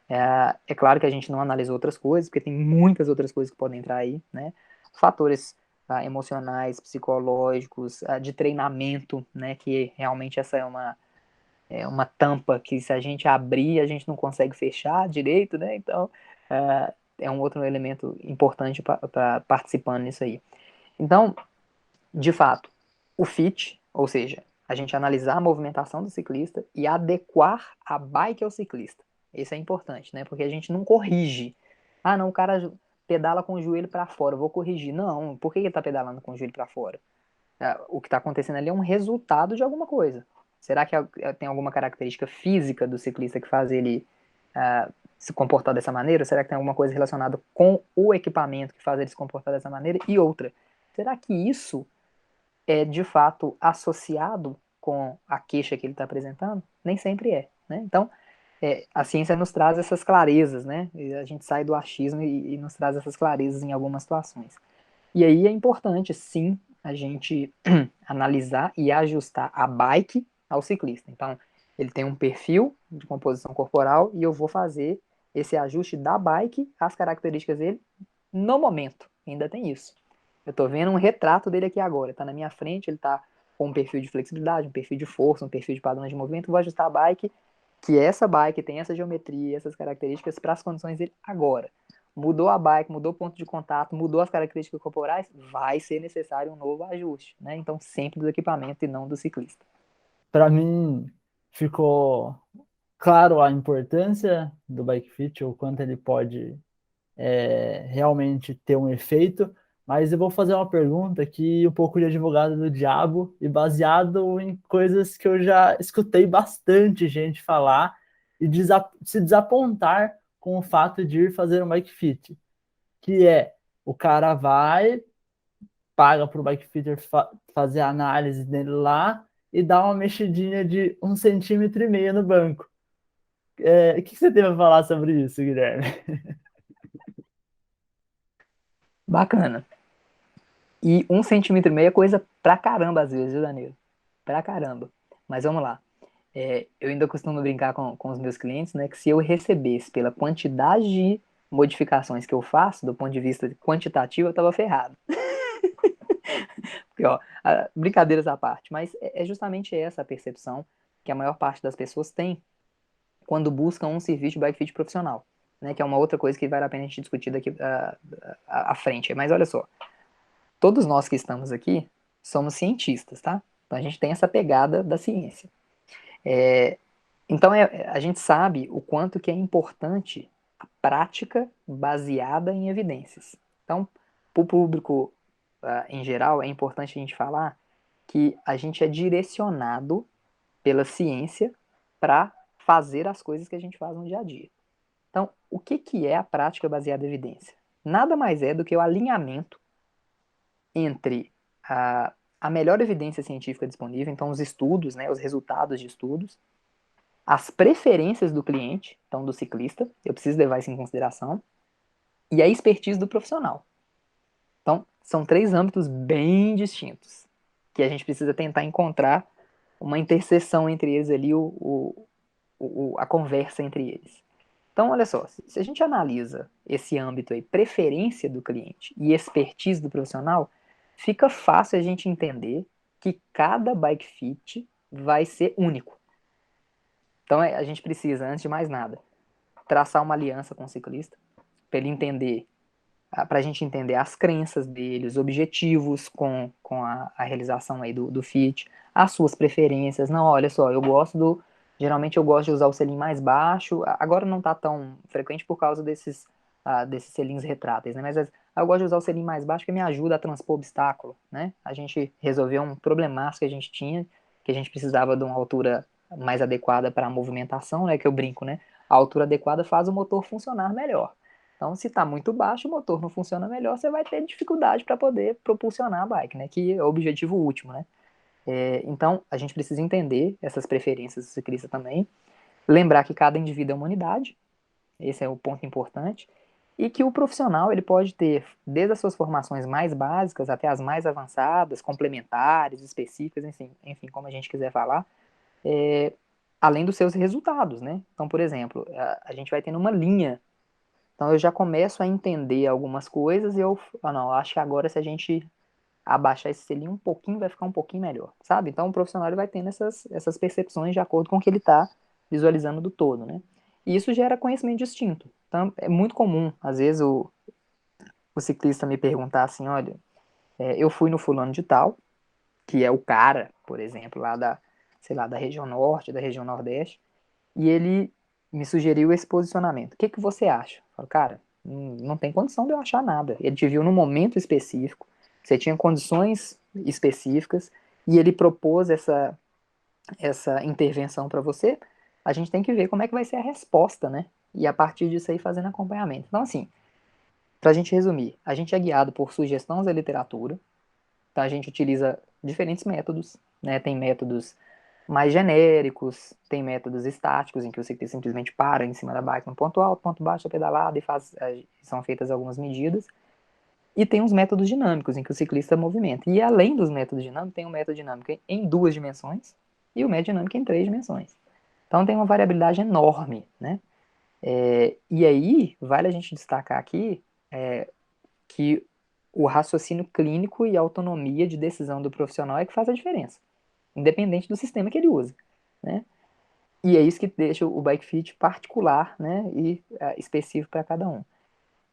É claro que a gente não analisou outras coisas, porque tem muitas outras coisas que podem entrar aí, né, fatores emocionais, psicológicos, de treinamento, né, que realmente essa é uma tampa que se a gente abrir, a gente não consegue fechar direito, né, então é um outro elemento importante para participando nisso aí. Então, de fato, o fit, ou seja, a gente analisar a movimentação do ciclista e adequar a bike ao ciclista. Isso é importante, né? Porque a gente não corrige. Ah, não, o cara pedala com o joelho para fora, eu vou corrigir. Não, por que ele está pedalando com o joelho para fora? O que está acontecendo ali é um resultado de alguma coisa. Será que tem alguma característica física do ciclista que faz ele se comportar dessa maneira? Será que tem alguma coisa relacionada com o equipamento que faz ele se comportar dessa maneira? E outra, será que isso é de fato associado com a queixa que ele está apresentando? Nem sempre é, né? Então, a ciência nos traz essas clarezas, né? E a gente sai do achismo e nos traz essas clarezas em algumas situações. E aí é importante, sim, a gente analisar e ajustar a bike ao ciclista. Então, ele tem um perfil de composição corporal e eu vou fazer esse ajuste da bike às características dele no momento. Ainda tem isso. Eu estou vendo um retrato dele aqui agora. Está na minha frente, ele está com um perfil de flexibilidade, um perfil de força, um perfil de padrão de movimento. Eu vou ajustar a bike, que essa bike tem essa geometria, essas características para as condições dele agora. Mudou a bike, mudou o ponto de contato, mudou as características corporais, vai ser necessário um novo ajuste, né? Então, sempre do equipamento e não do ciclista. Para mim, ficou claro a importância do bike fit, o quanto ele pode realmente ter um efeito, mas eu vou fazer uma pergunta aqui, um pouco de advogado do diabo, e baseado em coisas que eu já escutei bastante gente falar e se desapontar com o fato de ir fazer um bike fit, que é, o cara vai, paga para o bike fitter fazer a análise dele lá e dá uma mexidinha de 1,5 cm no banco. O que você tem para falar sobre isso, Guilherme? Bacana. E 1,5 cm é coisa pra caramba às vezes, viu, Danilo? Pra caramba. Mas vamos lá. Eu ainda costumo brincar com os meus clientes, né, que se eu recebesse pela quantidade de modificações que eu faço, do ponto de vista quantitativo, eu tava ferrado. Porque, ó, brincadeiras à parte, mas é justamente essa a percepção que a maior parte das pessoas tem quando buscam um serviço de bike fit profissional, né, que é uma outra coisa que vale a pena a gente discutir daqui à frente. Mas olha só, todos nós que estamos aqui somos cientistas, tá? Então a gente tem essa pegada da ciência. Então a gente sabe o quanto que é importante a prática baseada em evidências. Então, para o público em geral, é importante a gente falar que a gente é direcionado pela ciência para fazer as coisas que a gente faz no dia a dia. Então, o que é a prática baseada em evidência? Nada mais é do que o alinhamento entre a melhor evidência científica disponível, então os estudos, né, os resultados de estudos, as preferências do cliente, então do ciclista, eu preciso levar isso em consideração, e a expertise do profissional. Então, são 3 âmbitos bem distintos, que a gente precisa tentar encontrar uma interseção entre eles ali, a conversa entre eles. Então, olha só, se a gente analisa esse âmbito aí, preferência do cliente e expertise do profissional, fica fácil a gente entender que cada bike fit vai ser único. Então, a gente precisa, antes de mais nada, traçar uma aliança com o ciclista, para ele entender, para a gente entender as crenças dele, os objetivos com a realização aí do fit, as suas preferências. Não, olha só, geralmente eu gosto de usar o selim mais baixo, agora não está tão frequente por causa desses selins retráteis, né? Mas eu gosto de usar o selim mais baixo que me ajuda a transpor obstáculo, né? A gente resolveu um problemaço que a gente tinha, que a gente precisava de uma altura mais adequada para a movimentação, né? Que eu brinco, né? A altura adequada faz o motor funcionar melhor. Então, se está muito baixo, o motor não funciona melhor, você vai ter dificuldade para poder propulsionar a bike, né? Que é o objetivo último, né? Então, a gente precisa entender essas preferências do ciclista também, lembrar que cada indivíduo é uma unidade, esse é o ponto importante, e que o profissional ele pode ter, desde as suas formações mais básicas até as mais avançadas, complementares, específicas, enfim, como a gente quiser falar, além dos seus resultados, né? Então, por exemplo, a gente vai tendo uma linha. Então, eu já começo a entender algumas coisas e não, acho que agora se a gente abaixar esse selinho um pouquinho, vai ficar um pouquinho melhor, sabe? Então, o profissional ele vai tendo essas percepções de acordo com o que ele está visualizando do todo, né? E isso gera conhecimento distinto. Então, é muito comum, às vezes, o ciclista me perguntar assim, olha, eu fui no fulano de tal, que é o cara, por exemplo, lá sei lá, da região norte, da região nordeste, e ele me sugeriu esse posicionamento. O que você acha? Eu falo, cara, não tem condição de eu achar nada. Ele te viu num momento específico, você tinha condições específicas, e ele propôs essa intervenção para você, a gente tem que ver como é que vai ser a resposta, né? E a partir disso aí fazendo acompanhamento. Então, assim, para a gente resumir, a gente é guiado por sugestões da literatura, então a gente utiliza diferentes métodos, né? Tem métodos mais genéricos, tem métodos estáticos, em que o ciclista simplesmente para em cima da bike no ponto alto, ponto baixo, pedalada e são feitas algumas medidas. E tem os métodos dinâmicos, em que o ciclista movimenta. E além dos métodos dinâmicos, tem o método dinâmico em 2 dimensões e o método dinâmico em 3 dimensões. Então tem uma variabilidade enorme, né? E aí, vale a gente destacar aqui que o raciocínio clínico e a autonomia de decisão do profissional é que faz a diferença, independente do sistema que ele usa, né? E é isso que deixa o bike fit particular, né, e específico para cada um.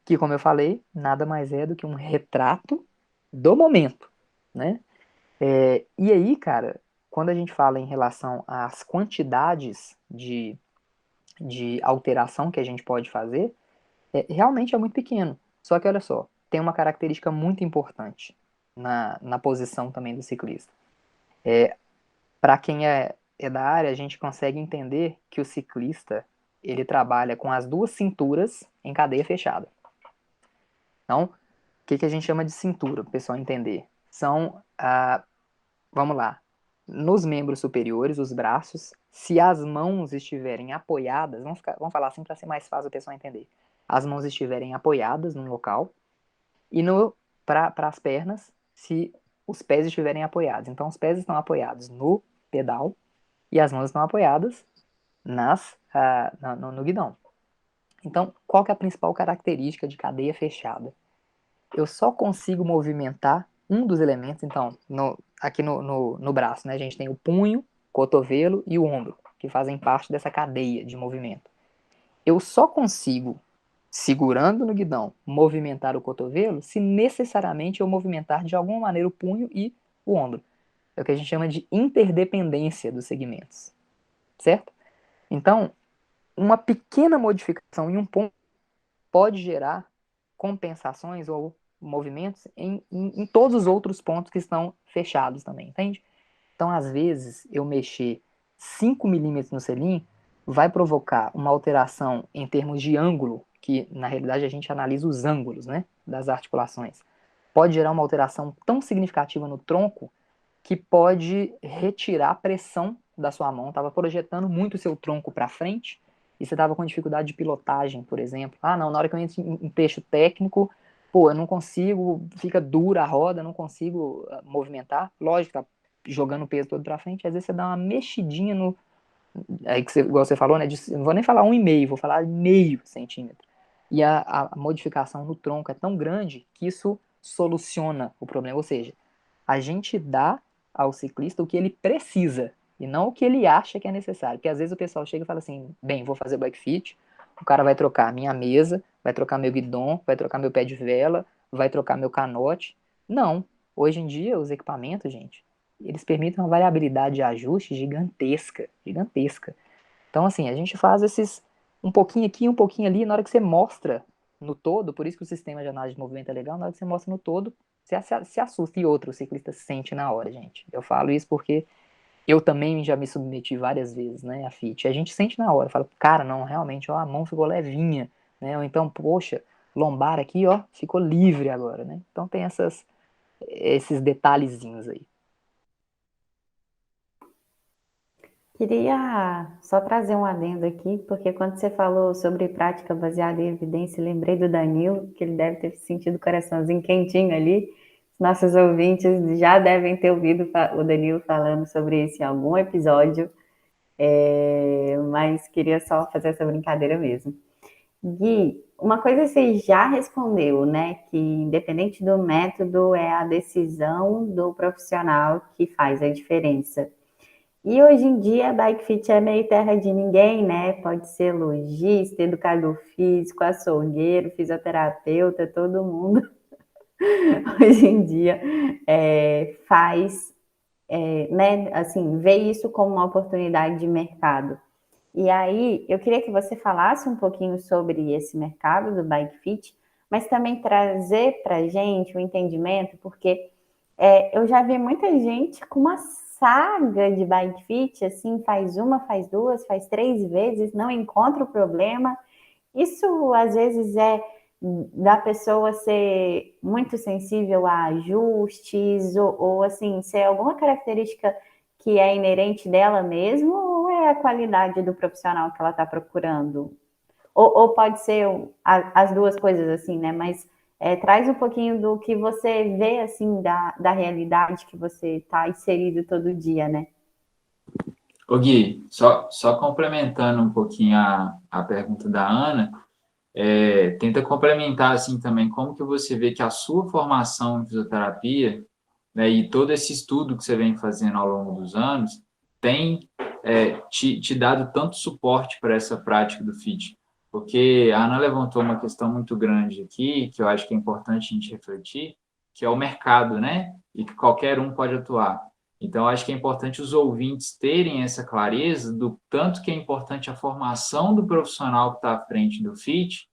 Que, como eu falei, nada mais é do que um retrato do momento, né? E aí, cara, quando a gente fala em relação às quantidades de alteração que a gente pode fazer, realmente é muito pequeno. Só que, olha só, tem uma característica muito importante na posição também do ciclista. Para quem é da área, a gente consegue entender que o ciclista ele trabalha com as 2 cinturas em cadeia fechada. Então, o que a gente chama de cintura, para o pessoal entender? São, vamos lá, nos membros superiores, os braços, se as mãos estiverem apoiadas, vamos falar assim para ser mais fácil o pessoal entender. As mãos estiverem apoiadas no local e para as pernas, se os pés estiverem apoiados. Então, os pés estão apoiados no pedal e as mãos estão apoiadas no guidão. Então, qual que é a principal característica de cadeia fechada? Eu só consigo movimentar um dos elementos, então, aqui no braço, né, a gente tem o punho, cotovelo e o ombro, que fazem parte dessa cadeia de movimento. Eu só consigo, segurando no guidão, movimentar o cotovelo se necessariamente eu movimentar de alguma maneira o punho e o ombro. É o que a gente chama de interdependência dos segmentos, certo? Então, uma pequena modificação em um ponto pode gerar compensações ou movimentos em todos os outros pontos que estão fechados também, entende? Então, às vezes, eu mexer 5 milímetros no selim vai provocar uma alteração em termos de ângulo, que na realidade a gente analisa os ângulos, né, das articulações. Pode gerar uma alteração tão significativa no tronco que pode retirar a pressão da sua mão. Estava projetando muito o seu tronco para frente e você estava com dificuldade de pilotagem, por exemplo. Não, na hora que eu entro em trecho técnico, eu não consigo, fica dura a roda, não consigo movimentar. Lógico, jogando o peso todo para frente, às vezes você dá uma mexidinha no, aí que você, igual você falou, né, não vou nem falar 1,5, vou falar meio centímetro. E a modificação no tronco é tão grande que isso soluciona o problema. Ou seja, a gente dá ao ciclista o que ele precisa e não o que ele acha que é necessário. Porque às vezes o pessoal chega e fala assim, bem, vou fazer bike fit, o cara vai trocar minha mesa, vai trocar meu guidon, vai trocar meu pé de vela, vai trocar meu canote. Não. Hoje em dia, os equipamentos, gente, eles permitem uma variabilidade de ajuste gigantesca, gigantesca. Então, assim, a gente faz esses um pouquinho aqui, um pouquinho ali, na hora que você mostra no todo, por isso que o sistema de análise de movimento é legal, na hora que você mostra no todo, você se assusta. E outro, o ciclista sente na hora, gente. Eu falo isso porque eu também já me submeti várias vezes, né, a fit. A gente sente na hora, fala, cara, não, realmente, ó, a mão ficou levinha, né, ou então, poxa, lombar aqui, ó, ficou livre agora, né. Então tem esses detalhezinhos aí. Queria só trazer um adendo aqui, porque quando você falou sobre prática baseada em evidência, lembrei do Danilo, que ele deve ter sentido o coraçãozinho quentinho ali. Nossos ouvintes já devem ter ouvido o Danilo falando sobre isso em algum episódio, mas queria só fazer essa brincadeira mesmo. Gui, uma coisa você já respondeu, né? Que independente do método, é a decisão do profissional que faz a diferença. E hoje em dia, a Bike Fit é meio terra de ninguém, né? Pode ser lojista, educador físico, açougueiro, fisioterapeuta, todo mundo hoje em dia faz, né? Assim, vê isso como uma oportunidade de mercado. E aí, eu queria que você falasse um pouquinho sobre esse mercado do Bike Fit, mas também trazer para a gente o entendimento, porque eu já vi muita gente com uma saga de bike fit, assim, faz uma, faz duas, faz 3 vezes, não encontra o problema. Isso, às vezes, é da pessoa ser muito sensível a ajustes, ou assim, ser alguma característica que é inerente dela mesmo, ou é a qualidade do profissional que ela está procurando? Ou pode ser as duas coisas, assim, né? Mas traz um pouquinho do que você vê, assim, da realidade que você está inserido todo dia, né? Ô Gui, só complementando um pouquinho a pergunta da Ana, tenta complementar assim também como que você vê que a sua formação em fisioterapia, né, e todo esse estudo que você vem fazendo ao longo dos anos tem te dado tanto suporte para essa prática do fit. Porque a Ana levantou uma questão muito grande aqui, que eu acho que é importante a gente refletir, que é o mercado, né? E que qualquer um pode atuar. Então, acho que é importante os ouvintes terem essa clareza do tanto que é importante a formação do profissional que está à frente do fit,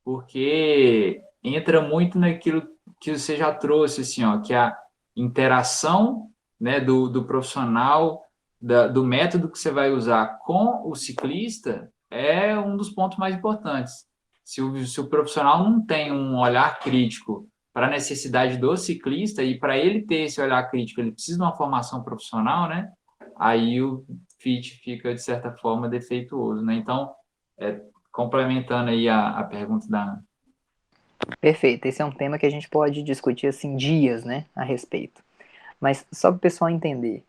porque entra muito naquilo que você já trouxe, assim, ó, que é a interação, né, do profissional, do método que você vai usar com o ciclista é um dos pontos mais importantes. Se o profissional não tem um olhar crítico para a necessidade do ciclista e para ele ter esse olhar crítico, ele precisa de uma formação profissional, né? Aí o fit fica, de certa forma, defeituoso, né? Então, complementando aí a pergunta da Ana. Perfeito, esse é um tema que a gente pode discutir assim dias, né, a respeito. Mas só para o pessoal entender,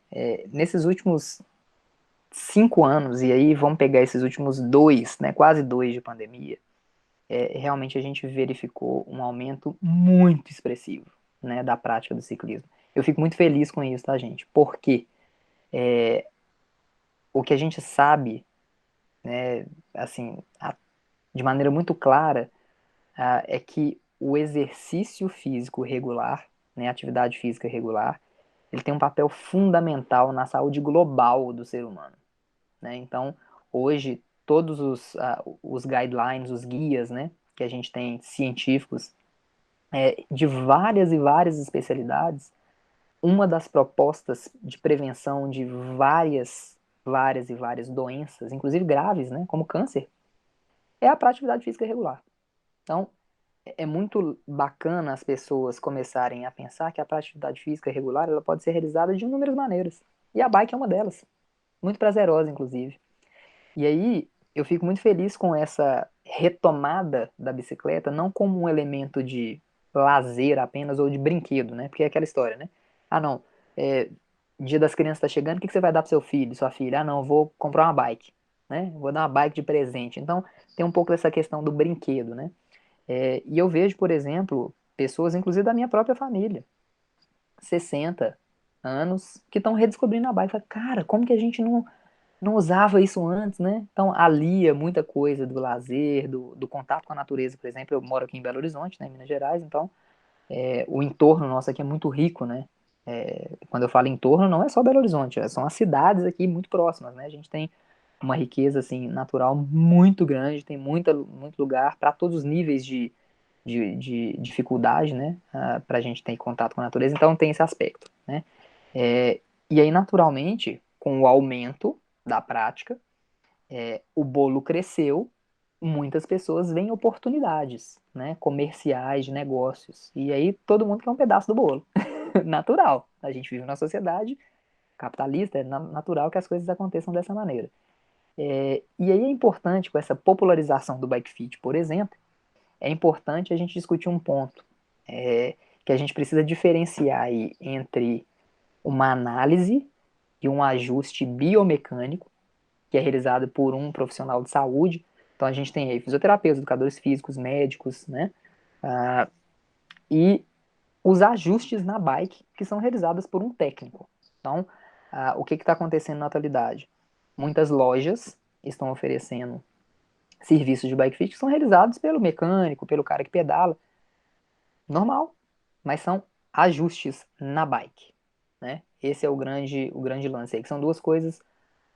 nesses últimos 5 anos, e aí vamos pegar esses últimos 2, né, quase 2 de pandemia, realmente a gente verificou um aumento muito expressivo, né, da prática do ciclismo. Eu fico muito feliz com isso, tá, gente? Porque o que a gente sabe, né, assim, de maneira muito clara, é que o exercício físico regular, né, a atividade física regular, ele tem um papel fundamental na saúde global do ser humano, né? Então, hoje, todos os guidelines, os guias, né, que a gente tem científicos, de várias e várias especialidades, uma das propostas de prevenção de várias e várias doenças, inclusive graves, né, como câncer, é a prática de atividade física regular. Então, é muito bacana as pessoas começarem a pensar que a prática de atividade física regular ela pode ser realizada de inúmeras maneiras. E a bike é uma delas. Muito prazerosa, inclusive. E aí, eu fico muito feliz com essa retomada da bicicleta, não como um elemento de lazer apenas ou de brinquedo, né? Porque é aquela história, né? Ah, não. Dia das Crianças está chegando, o que você vai dar para seu filho, sua filha? Ah, não, vou comprar uma bike, né? Vou dar uma bike de presente. Então, tem um pouco dessa questão do brinquedo, né? E eu vejo, por exemplo, pessoas, inclusive da minha própria família, 60 anos, que estão redescobrindo a bike. Fala, cara, como que a gente não usava isso antes, né? Então, alia muita coisa do lazer, do contato com a natureza, por exemplo. Eu moro aqui em Belo Horizonte, né, em Minas Gerais, então o entorno nosso aqui é muito rico, né? Quando eu falo entorno, não é só Belo Horizonte, são as cidades aqui muito próximas, né? A gente tem uma riqueza assim natural muito grande, tem muito lugar para todos os níveis de dificuldade, né? Para a gente ter contato com a natureza, então tem esse aspecto, né? E aí, naturalmente, com o aumento da prática, o bolo cresceu, muitas pessoas veem oportunidades, né? Comerciais, de negócios, e aí todo mundo quer um pedaço do bolo, natural. A gente vive numa sociedade capitalista, é natural que as coisas aconteçam dessa maneira. E aí é importante, com essa popularização do bike fit, por exemplo, é importante a gente discutir um ponto, que a gente precisa diferenciar aí entre uma análise e um ajuste biomecânico, que é realizado por um profissional de saúde. Então a gente tem aí fisioterapeutas, educadores físicos, médicos, né? E os ajustes na bike que são realizados por um técnico. Então, o que está acontecendo na atualidade? Muitas lojas estão oferecendo serviços de bike fit que são realizados pelo mecânico, pelo cara que pedala, normal, mas são ajustes na bike, né? Esse é o grande lance aí, que são duas coisas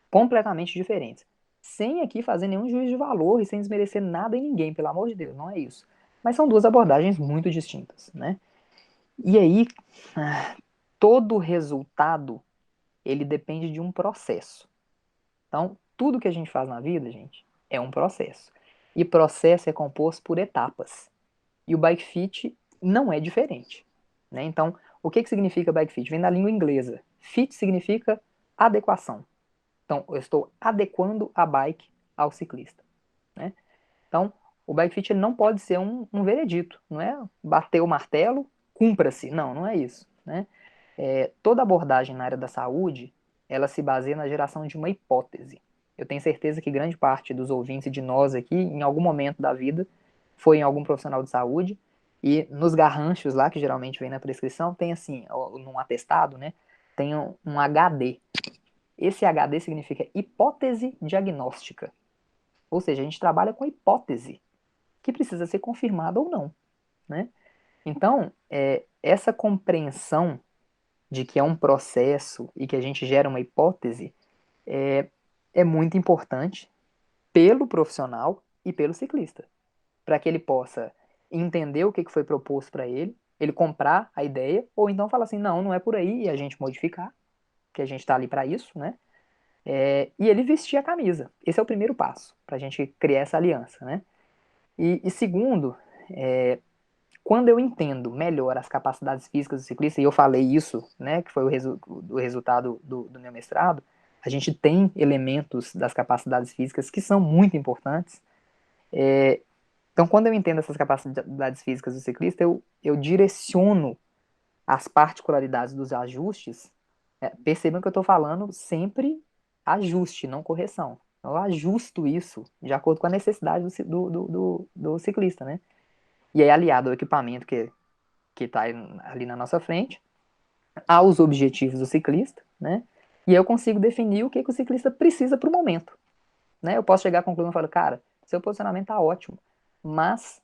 completamente diferentes. Sem aqui fazer nenhum juízo de valor e sem desmerecer nada em ninguém, pelo amor de Deus, não é isso. Mas são duas abordagens muito distintas, né? E aí, todo resultado, ele depende de um processo. Então, tudo que a gente faz na vida, gente, é um processo. E processo é composto por etapas. E o bike fit não é diferente, né? Então, o que significa bike fit? Vem da língua inglesa. Fit significa adequação. Então, eu estou adequando a bike ao ciclista, né? Então, o bike fit não pode ser um veredito, não é bater o martelo, cumpra-se. Não, não é isso, né? Toda abordagem na área da saúde, ela se baseia na geração de uma hipótese. Eu tenho certeza que grande parte dos ouvintes e de nós aqui, em algum momento da vida, foi em algum profissional de saúde, e nos garranchos lá, que geralmente vem na prescrição, tem assim, num atestado, né, tem um HD. Esse HD significa hipótese diagnóstica. Ou seja, a gente trabalha com hipótese, que precisa ser confirmada ou não, né? Então, essa compreensão de que é um processo e que a gente gera uma hipótese é muito importante pelo profissional e pelo ciclista, para que ele possa entender o que foi proposto para ele comprar a ideia, ou então falar assim, não, não é por aí, e a gente modificar, que a gente está ali para isso, né? E ele vestir a camisa. Esse é o primeiro passo, para a gente criar essa aliança, né? E segundo, quando eu entendo melhor as capacidades físicas do ciclista, e eu falei isso, né, que foi o resultado do meu mestrado, a gente tem elementos das capacidades físicas que são muito importantes. Então, quando eu entendo essas capacidades físicas do ciclista, eu direciono as particularidades dos ajustes. Percebam que eu estou falando sempre ajuste, não correção. Eu ajusto isso de acordo com a necessidade do ciclista, né? E aí, aliado ao equipamento que está ali na nossa frente, aos objetivos do ciclista, né? E aí eu consigo definir o que o ciclista precisa para o momento, né? Eu posso chegar à conclusão e falar, cara, seu posicionamento está ótimo, mas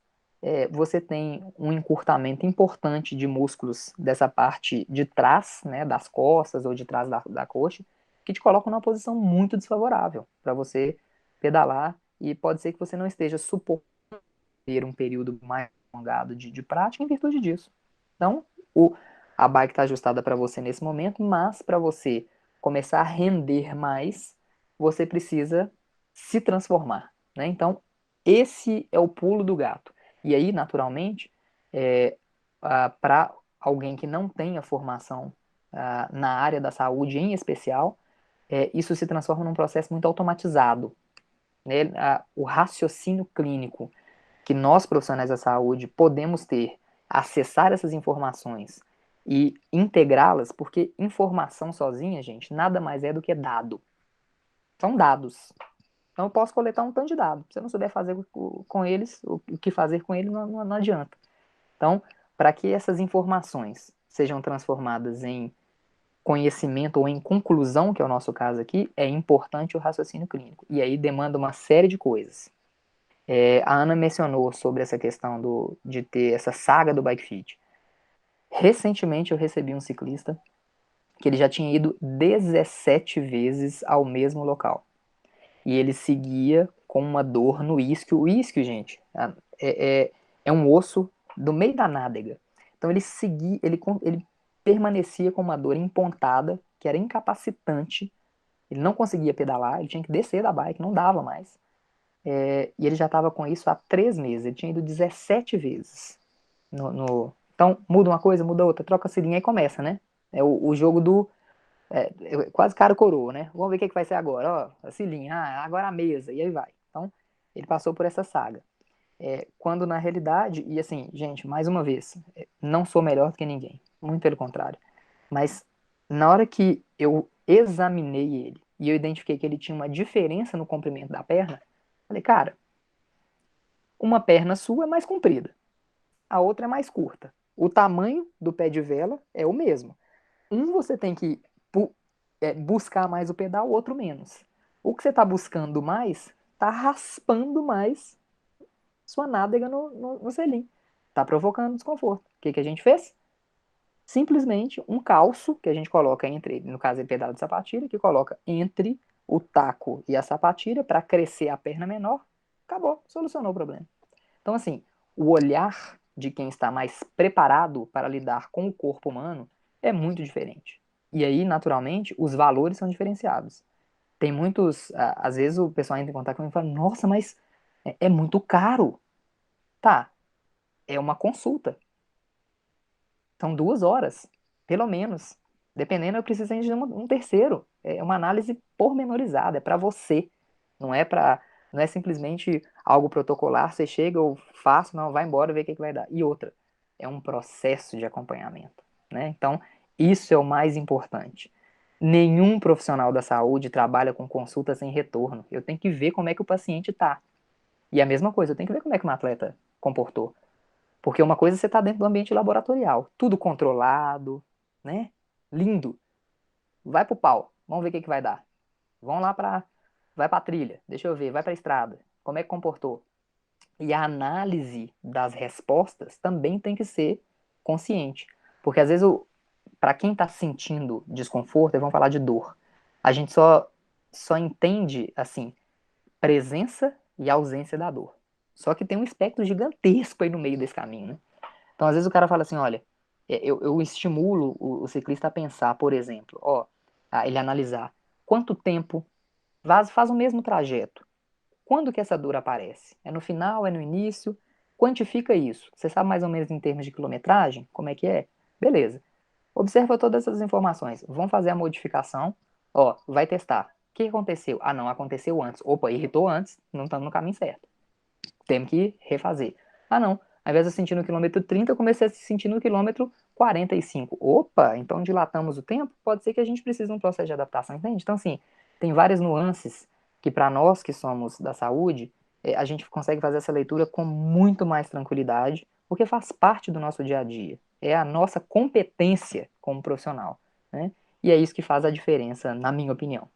você tem um encurtamento importante de músculos dessa parte de trás, né, das costas ou de trás da coxa, que te colocam numa posição muito desfavorável para você pedalar, e pode ser que você não esteja suportando um período mais prolongado de prática em virtude disso. Então, a bike está ajustada para você nesse momento, mas para você começar a render mais, você precisa se transformar, né? Então, esse é o pulo do gato. E aí, naturalmente, para alguém que não tenha formação na área da saúde em especial, isso se transforma num processo muito automatizado, né? O raciocínio clínico que nós, profissionais da saúde, podemos ter, acessar essas informações e integrá-las, porque informação sozinha, gente, nada mais é do que dado. São dados. Então eu posso coletar um tanto de dados. Se eu não souber fazer com eles, o que fazer com eles não adianta. Então, para que essas informações sejam transformadas em conhecimento ou em conclusão, que é o nosso caso aqui, é importante o raciocínio clínico. E aí demanda uma série de coisas. A Ana mencionou sobre essa questão de ter essa saga do bike fit. Recentemente eu recebi um ciclista que ele já tinha ido 17 vezes ao mesmo local. E ele seguia com uma dor no isquio. O isquio, gente, é um osso do meio da nádega. Então ele permanecia com uma dor empontada, que era incapacitante. Ele não conseguia pedalar, ele tinha que descer da bike, não dava mais. E ele já estava com isso há 3 meses. Ele tinha ido 17 vezes. Então, muda uma coisa, muda outra, troca a selinha e começa, né? É o jogo do quase cara coroa, né? Vamos ver o que vai ser agora. Ó, a selinha, agora a mesa, e aí vai. Então, ele passou por essa saga. Quando na realidade, e assim, gente, mais uma vez, não sou melhor do que ninguém, muito pelo contrário. Mas na hora que eu examinei ele e eu identifiquei que ele tinha uma diferença no comprimento da perna, falei, cara, uma perna sua é mais comprida, a outra é mais curta. O tamanho do pé de vela é o mesmo. Você tem que buscar mais o pedal, o outro menos. O que você está buscando mais está raspando mais sua nádega no selim. Está provocando desconforto. O que a gente fez? Simplesmente um calço que a gente coloca entre, no caso é pedal de sapatilha, que coloca entre o taco e a sapatilha para crescer a perna menor. Acabou, solucionou o problema. Então, assim, o olhar de quem está mais preparado para lidar com o corpo humano é muito diferente. E aí, naturalmente, os valores são diferenciados. Tem muitos, às vezes o pessoal entra em contato comigo e fala, nossa, mas é muito caro. Tá, é uma consulta. São 2 horas, pelo menos. Dependendo, eu preciso de um terceiro. É uma análise pormenorizada, é para você. Não é simplesmente algo protocolar, você chega, eu faço, não, vai embora, vê o que vai dar. E outra, é um processo de acompanhamento, né? Então, isso é o mais importante. Nenhum profissional da saúde trabalha com consulta sem retorno. Eu tenho que ver como é que o paciente está. E a mesma coisa, eu tenho que ver como é que um atleta comportou. Porque uma coisa é você está dentro do ambiente laboratorial, tudo controlado, né? Lindo. Vai pro pau, vamos ver o que vai dar. Vão lá vai pra trilha, deixa eu ver, vai pra estrada. Como é que comportou? E a análise das respostas também tem que ser consciente. Porque às vezes, para quem está sentindo desconforto, vamos falar de dor, a gente só entende, assim, presença e ausência da dor. Só que tem um espectro gigantesco aí no meio desse caminho, né? Então, às vezes o cara fala assim, olha, eu estimulo o ciclista a pensar, por exemplo, ele analisar quanto tempo faz o mesmo trajeto. Quando que essa dor aparece? É no final, é no início? Quantifica isso. Você sabe mais ou menos em termos de quilometragem? Como é que é? Beleza. Observa todas essas informações. Vamos fazer a modificação. Vai testar. O que aconteceu? Ah, não, aconteceu antes. Opa, irritou antes, não estamos no caminho certo. Temos que refazer. Ah, não. Ao invés de eu sentir no quilômetro 30, eu comecei a sentir no quilômetro 45. Opa, então dilatamos o tempo? Pode ser que a gente precise de um processo de adaptação, entende? Então, assim, tem várias nuances que para nós que somos da saúde, a gente consegue fazer essa leitura com muito mais tranquilidade, porque faz parte do nosso dia a dia. É a nossa competência como profissional, né? E é isso que faz a diferença, na minha opinião.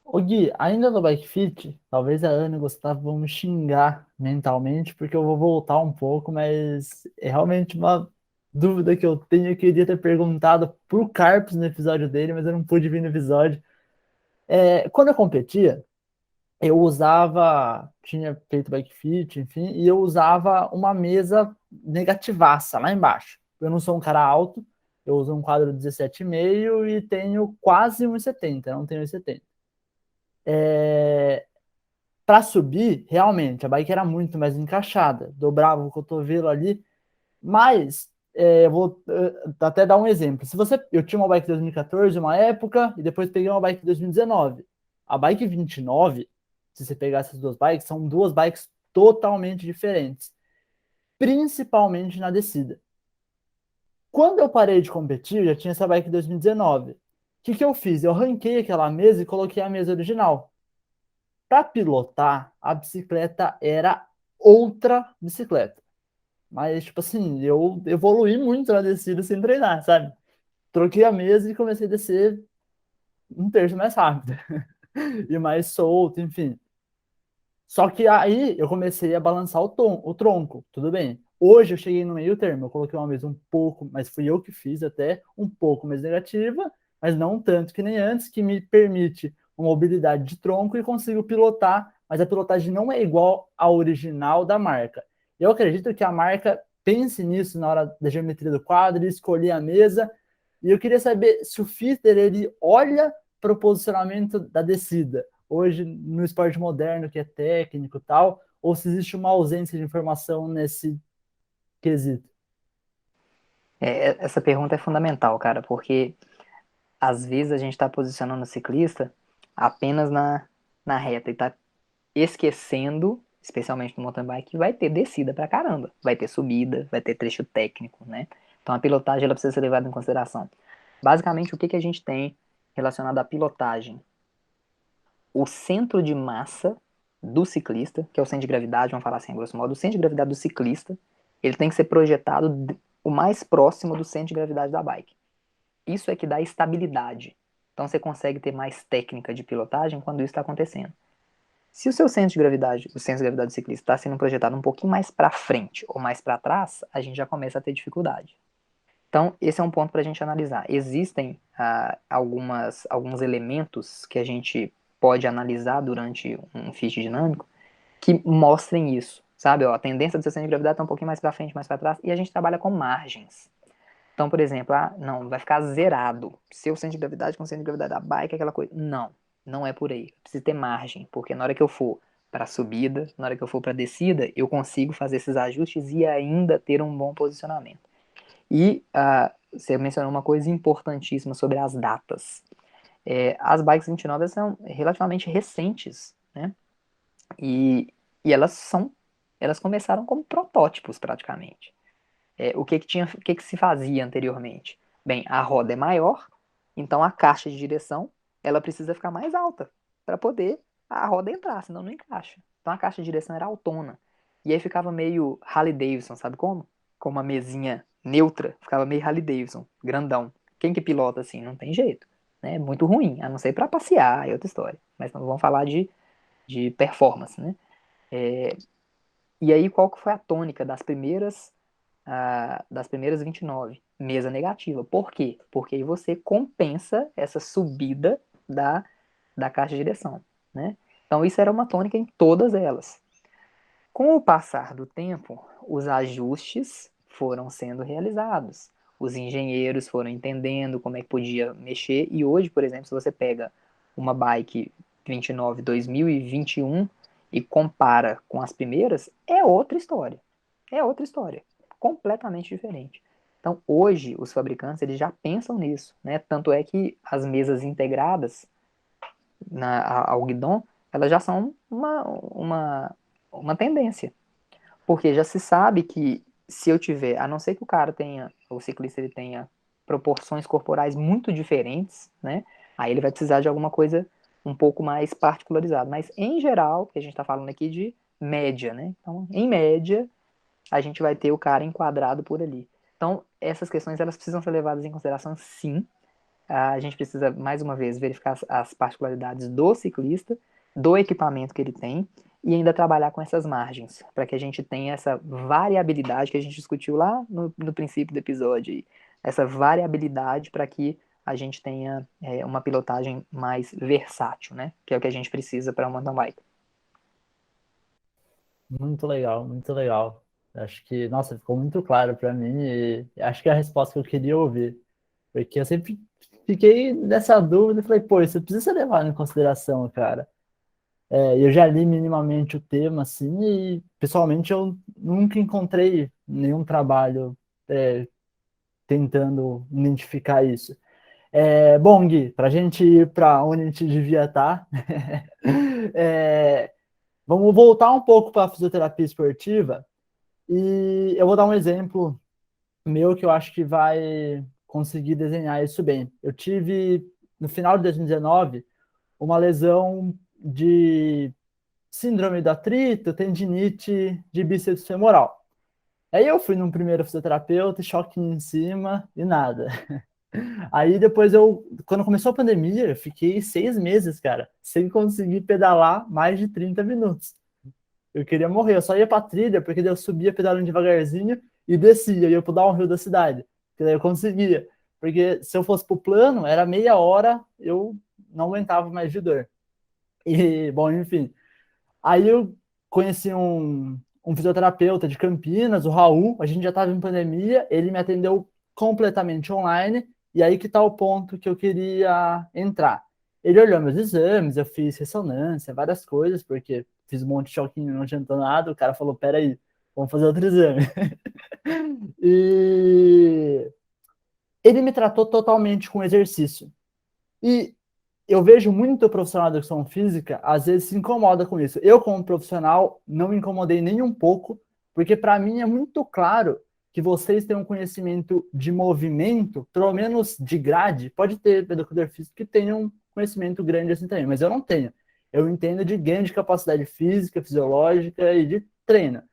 Ô Gui, ainda no Bike Fit, talvez a Ana e o Gustavo vão me xingar mentalmente, porque eu vou voltar um pouco, mas é realmente uma dúvida que eu tenho. Eu queria ter perguntado pro Carpes no episódio dele, mas eu não pude vir no episódio. Quando eu competia, eu usava, tinha feito Bike Fit, enfim, e eu usava uma mesa negativaça lá embaixo. Eu não sou um cara alto, eu uso um quadro 17,5 e tenho quase 1,70, não tenho 1,70. Para subir, realmente, a bike era muito mais encaixada, dobrava o cotovelo ali, mas eu vou até dar um exemplo. Eu tinha uma bike 2014, uma época, e depois peguei uma bike 2019. A bike 29, se você pegar essas duas bikes, são duas bikes totalmente diferentes, principalmente na descida. Quando eu parei de competir, eu já tinha essa bike em 2019. O que eu fiz? Eu arranquei aquela mesa e coloquei a mesa original. Para pilotar, a bicicleta era outra bicicleta. Mas, tipo assim, eu evoluí muito na descida sem treinar, sabe? Troquei a mesa e comecei a descer um terço mais rápido. E mais solto, enfim. Só que aí eu comecei a balançar o tronco, tudo bem. Hoje eu cheguei no meio termo, eu coloquei uma mesa um pouco, mas fui eu que fiz até um pouco mais negativa, mas não tanto que nem antes, que me permite uma mobilidade de tronco e consigo pilotar, mas a pilotagem não é igual à original da marca. Eu acredito que a marca pense nisso na hora da geometria do quadro, escolher a mesa, e eu queria saber se o fitter ele olha para o posicionamento da descida hoje no esporte moderno, que é técnico e tal, ou se existe uma ausência de informação nesse quesito? Essa pergunta é fundamental, cara, porque às vezes a gente está posicionando o ciclista apenas na reta e está esquecendo, especialmente no mountain bike, que vai ter descida pra caramba, vai ter subida, vai ter trecho técnico, né? Então a pilotagem ela precisa ser levada em consideração. Basicamente, o que a gente tem relacionado à pilotagem? O centro de massa do ciclista, que é o centro de gravidade, vamos falar assim, grosso modo, o centro de gravidade do ciclista, ele tem que ser projetado o mais próximo do centro de gravidade da bike. Isso é que dá estabilidade. Então você consegue ter mais técnica de pilotagem quando isso está acontecendo. Se o seu centro de gravidade, o centro de gravidade do ciclista está sendo projetado um pouquinho mais para frente ou mais para trás, a gente já começa a ter dificuldade. Então, esse é um ponto para a gente analisar. Existem alguns elementos que a gente pode analisar durante um fit dinâmico que mostrem isso, sabe? Ó, a tendência do seu centro de gravidade está um pouquinho mais para frente, mais para trás, e a gente trabalha com margens. Então, por exemplo, não, vai ficar zerado. Seu centro de gravidade com o centro de gravidade da bike, aquela coisa. Não, não é por aí. Precisa ter margem, porque na hora que eu for para a subida, na hora que eu for para a descida, eu consigo fazer esses ajustes e ainda ter um bom posicionamento. E você mencionou uma coisa importantíssima sobre as datas. As bikes 29 são relativamente recentes, né? E elas começaram como protótipos praticamente. O que se fazia anteriormente? Bem, a roda é maior, então a caixa de direção ela precisa ficar mais alta para poder a roda entrar, senão não encaixa. Então a caixa de direção era autona. E aí ficava meio Harley Davidson, sabe como? Com uma mesinha neutra, ficava meio Harley Davidson, grandão. Quem que pilota assim? Não tem jeito. Né? Muito ruim, a não ser para passear, é outra história. Mas não vamos falar de performance, né? E aí qual que foi a tônica das primeiras 29? Mesa negativa. Por quê? Porque aí você compensa essa subida da caixa de direção, né? Então isso era uma tônica em todas elas. Com o passar do tempo, os ajustes foram sendo realizados. Os engenheiros foram entendendo como é que podia mexer. E hoje, por exemplo, se você pega uma bike 29 2021 e compara com as primeiras, é outra história. É outra história. Completamente diferente. Então, hoje, os fabricantes eles já pensam nisso, né? Tanto é que as mesas integradas ao guidão, elas já são uma tendência. Porque já se sabe que se eu tiver, a não ser que o ciclista ele tenha proporções corporais muito diferentes, né? Aí ele vai precisar de alguma coisa um pouco mais particularizada. Mas em geral, que a gente está falando aqui de média, né? Então, em média, a gente vai ter o cara enquadrado por ali. Então, essas questões elas precisam ser levadas em consideração, sim. A gente precisa, mais uma vez, verificar as particularidades do ciclista, do equipamento que ele tem, e ainda trabalhar com essas margens, para que a gente tenha essa variabilidade que a gente discutiu lá no princípio do episódio, essa variabilidade para que a gente tenha uma pilotagem mais versátil, né? Que é o que a gente precisa para uma mountain bike. Muito legal, muito legal. Acho que, nossa, ficou muito claro para mim e acho que é a resposta que eu queria ouvir. Porque eu sempre fiquei nessa dúvida e falei, pô, isso precisa ser levado em consideração, cara. Eu já li minimamente o tema, assim, e pessoalmente eu nunca encontrei nenhum trabalho tentando identificar isso. Bom, Gui, para a gente ir para onde a gente devia estar, vamos voltar um pouco para a fisioterapia esportiva e eu vou dar um exemplo meu que eu acho que vai conseguir desenhar isso bem. Eu tive, no final de 2019, uma lesão de síndrome do atrito, tendinite de bíceps femoral. Aí eu fui num primeiro fisioterapeuta, choquinho em cima e nada. Aí depois quando começou a pandemia, eu fiquei 6 meses, cara, sem conseguir pedalar mais de 30 minutos. Eu queria morrer, eu só ia pra trilha, porque daí eu subia pedalando devagarzinho e descia, eu ia pro downhill da cidade, que daí eu conseguia. Porque se eu fosse pro plano, era meia hora, eu não aguentava mais de dor. E, bom, enfim. Aí eu conheci um fisioterapeuta de Campinas, o Raul, a gente já estava em pandemia, ele me atendeu completamente online, e aí que está o ponto que eu queria entrar. Ele olhou meus exames, eu fiz ressonância, várias coisas, porque fiz um monte de choquinho, não adiantou nada, o cara falou, peraí, vamos fazer outro exame. E ele me tratou totalmente com exercício. E eu vejo muito profissional de educação física, às vezes se incomoda com isso. Eu, como profissional, não me incomodei nem um pouco, porque para mim é muito claro que vocês têm um conhecimento de movimento, pelo menos de grade. Pode ter educador físico que tenha um conhecimento grande assim também, mas eu não tenho. Eu entendo de ganho de capacidade física, fisiológica e de treino.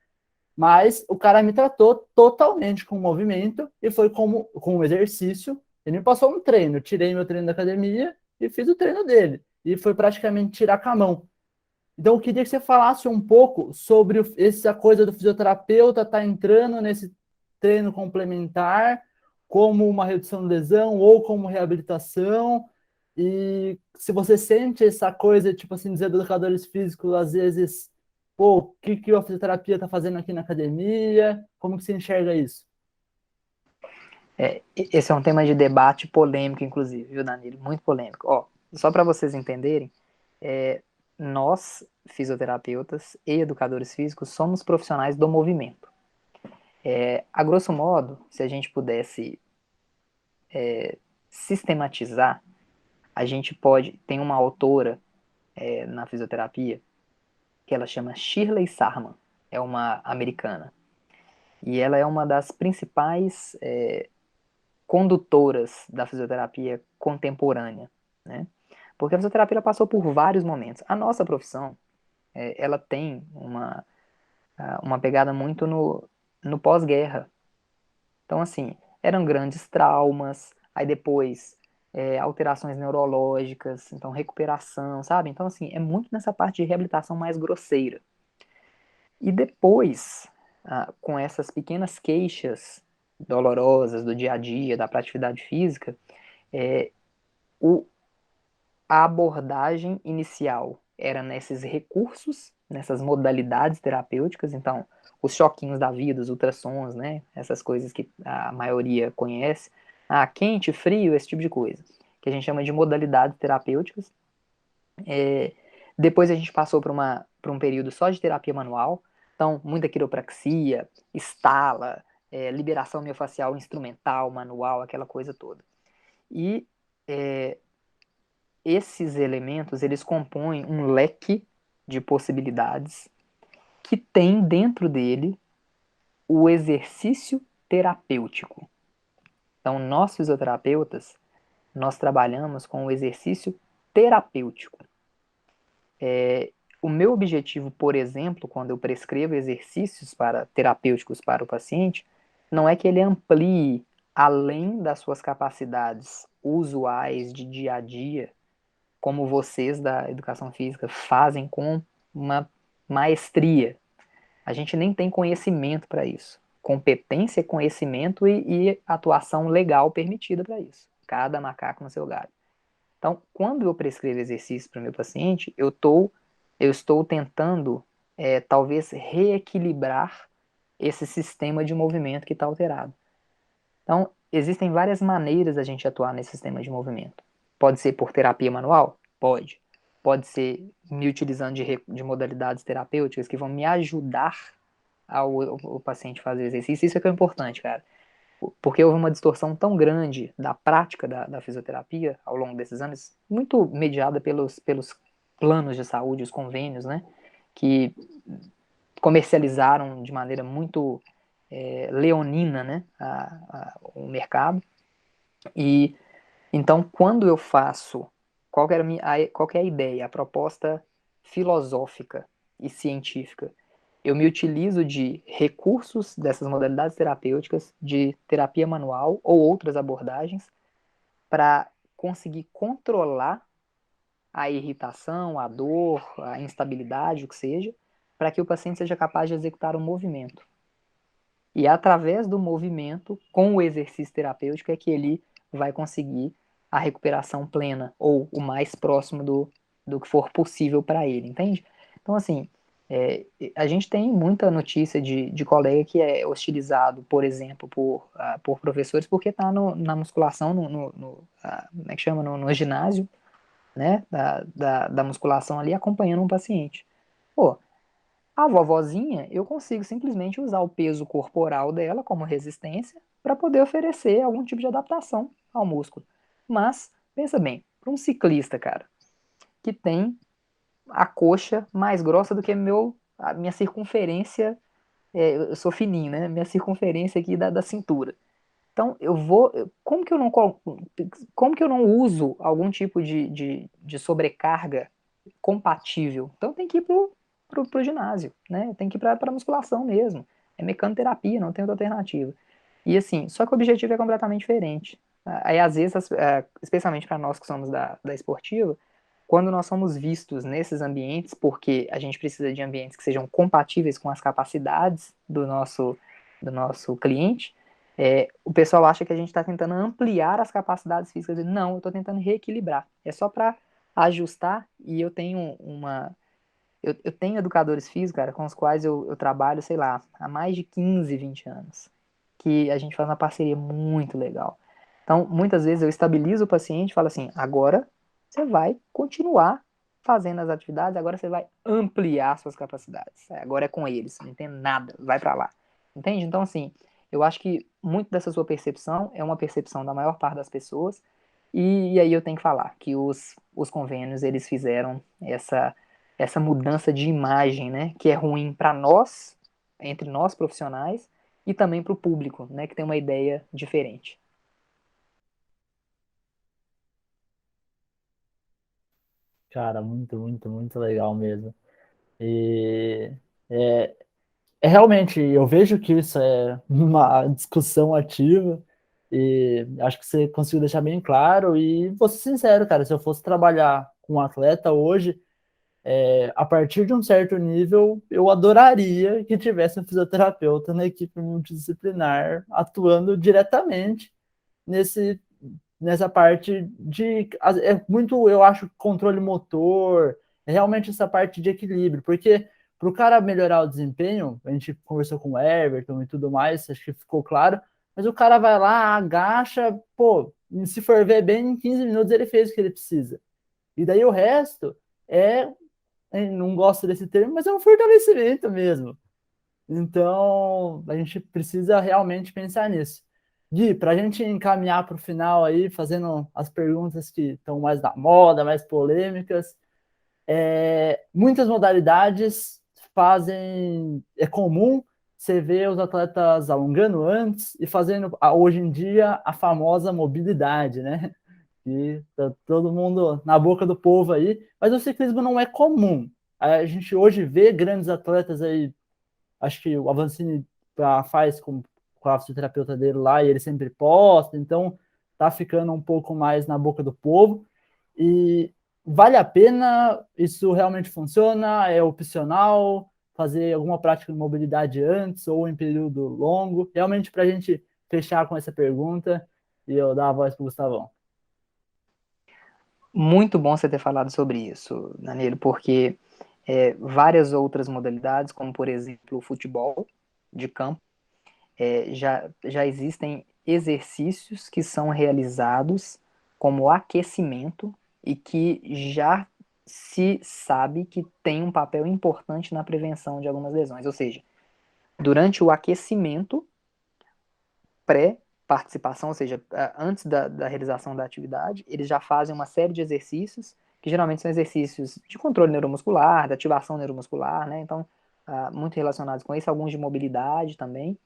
Mas o cara me tratou totalmente com o movimento e foi como com o exercício. Ele me passou um treino, eu tirei meu treino da academia e fiz o treino dele. E foi praticamente tirar com a mão. Então eu queria que você falasse um pouco sobre essa coisa do fisioterapeuta estar entrando nesse treino complementar como uma redução de lesão ou como reabilitação. E se você sente essa coisa, tipo assim, dos educadores físicos, às vezes, pô, o que a fisioterapia está fazendo aqui na academia? Como que você enxerga isso? Esse é um tema de debate polêmico, inclusive, viu, Danilo? Muito polêmico. Ó, só para vocês entenderem, nós, fisioterapeutas e educadores físicos, somos profissionais do movimento. A grosso modo, se a gente pudesse sistematizar, a gente pode. Tem uma autora na fisioterapia que ela chama Shirley Sarman, é uma americana. E ela é uma das principais condutoras da fisioterapia contemporânea, né? Porque a fisioterapia passou por vários momentos. A nossa profissão, ela tem uma pegada muito no pós-guerra. Então, assim, eram grandes traumas, aí depois alterações neurológicas, então recuperação, sabe? Então, assim, é muito nessa parte de reabilitação mais grosseira. E depois, com essas pequenas queixas dolorosas do dia a dia, da atividade física, é, o, a abordagem inicial era nesses recursos, nessas modalidades terapêuticas, então, os choquinhos da vida, os ultrassons, né, essas coisas que a maioria conhece, quente, frio, esse tipo de coisa, que a gente chama de modalidades terapêuticas. Depois a gente passou por um período só de terapia manual, então, muita quiropraxia, estala, liberação miofascial instrumental, manual, aquela coisa toda. E esses elementos, eles compõem um leque de possibilidades que tem dentro dele o exercício terapêutico. Então, nós fisioterapeutas, nós trabalhamos com o exercício terapêutico. O meu objetivo, por exemplo, quando eu prescrevo exercícios terapêuticos para o paciente, não é que ele amplie além das suas capacidades usuais de dia a dia, como vocês da educação física fazem com uma maestria. A gente nem tem conhecimento para isso. Competência, conhecimento e atuação legal permitida para isso. Cada macaco no seu galho. Então, quando eu prescrevo exercício para o meu paciente, eu estou tentando, talvez, reequilibrar esse sistema de movimento que está alterado. Então, existem várias maneiras da gente atuar nesse sistema de movimento. Pode ser por terapia manual? Pode. Pode ser me utilizando de modalidades terapêuticas que vão me ajudar ao paciente fazer exercício. Isso é que é importante, cara. Porque houve uma distorção tão grande da prática da fisioterapia ao longo desses anos, muito mediada pelos planos de saúde, os convênios, né? Que comercializaram de maneira muito leonina, né, o mercado. E então, quando eu faço, qual que é a ideia, a proposta filosófica e científica? Eu me utilizo de recursos dessas modalidades terapêuticas, de terapia manual ou outras abordagens, para conseguir controlar a irritação, a dor, a instabilidade, o que seja, para que o paciente seja capaz de executar um movimento. E através do movimento, com o exercício terapêutico, é que ele vai conseguir a recuperação plena, ou o mais próximo do que for possível para ele, entende? Então, assim, a gente tem muita notícia de colega que é hostilizado, por exemplo, por professores, porque está na musculação, como é que chama? No ginásio, né, da musculação ali, acompanhando um paciente. Pô, a vovozinha, eu consigo simplesmente usar o peso corporal dela como resistência para poder oferecer algum tipo de adaptação ao músculo. Mas, pensa bem, para um ciclista, cara, que tem a coxa mais grossa do que a minha circunferência, eu sou fininho, né? Minha circunferência aqui da cintura. Então, como que eu não uso algum tipo de sobrecarga compatível? Então, tem que ir pro ginásio, né? Tem que ir pra musculação mesmo. É mecanoterapia, não tem outra alternativa. E assim, só que o objetivo é completamente diferente. Aí, às vezes, especialmente para nós que somos da esportiva, quando nós somos vistos nesses ambientes, porque a gente precisa de ambientes que sejam compatíveis com as capacidades do nosso cliente, o pessoal acha que a gente está tentando ampliar as capacidades físicas. Não, eu estou tentando reequilibrar. É só para ajustar. E eu tenho educadores físicos, cara, com os quais eu trabalho, sei lá, há mais de 15, 20 anos. Que a gente faz uma parceria muito legal. Então, muitas vezes eu estabilizo o paciente e falo assim: agora você vai continuar fazendo as atividades, agora você vai ampliar suas capacidades. Agora é com eles, não tem nada, vai para lá. Entende? Então, assim, eu acho que muito dessa sua percepção é uma percepção da maior parte das pessoas, e aí eu tenho que falar que os convênios, eles fizeram essa mudança de imagem, né, que é ruim para nós, entre nós profissionais, e também para o público, né, que tem uma ideia diferente. Cara, muito, muito, muito legal mesmo. E é, realmente, eu vejo que isso é uma discussão ativa e acho que você conseguiu deixar bem claro. E vou ser sincero, cara, se eu fosse trabalhar com um atleta hoje, a partir de um certo nível, eu adoraria que tivesse um fisioterapeuta na equipe multidisciplinar atuando diretamente nesse, nessa parte de. É muito, eu acho, controle motor, é realmente essa parte de equilíbrio, porque para o cara melhorar o desempenho, a gente conversou com o Everton e tudo mais, acho que ficou claro, mas o cara vai lá, agacha, pô, se for ver bem, em 15 minutos ele fez o que ele precisa. E daí o resto é, não gosto desse termo, mas é um fortalecimento mesmo. Então, a gente precisa realmente pensar nisso. Gui, para a gente encaminhar para o final aí, fazendo as perguntas que estão mais na moda, mais polêmicas, muitas modalidades fazem. É comum você ver os atletas alongando antes e fazendo, hoje em dia, a famosa mobilidade, né? E tá todo mundo na boca do povo aí, mas o ciclismo não é comum. A gente hoje vê grandes atletas aí, acho que o Avancini faz com a fisioterapeuta dele lá e ele sempre posta, então tá ficando um pouco mais na boca do povo. E vale a pena? Isso realmente funciona? É opcional? Fazer alguma prática de mobilidade antes ou em período longo? Realmente, para a gente fechar com essa pergunta e eu dar a voz para o Gustavão. Muito bom você ter falado sobre isso, Danilo, porque várias outras modalidades, como por exemplo o futebol de campo, já existem exercícios que são realizados como aquecimento e que já se sabe que tem um papel importante na prevenção de algumas lesões. Ou seja, durante o aquecimento, pré-participação, ou seja, antes da realização da atividade, eles já fazem uma série de exercícios, que geralmente são exercícios de controle neuromuscular, de ativação neuromuscular, né? Então, muito relacionados com isso, alguns de mobilidade também.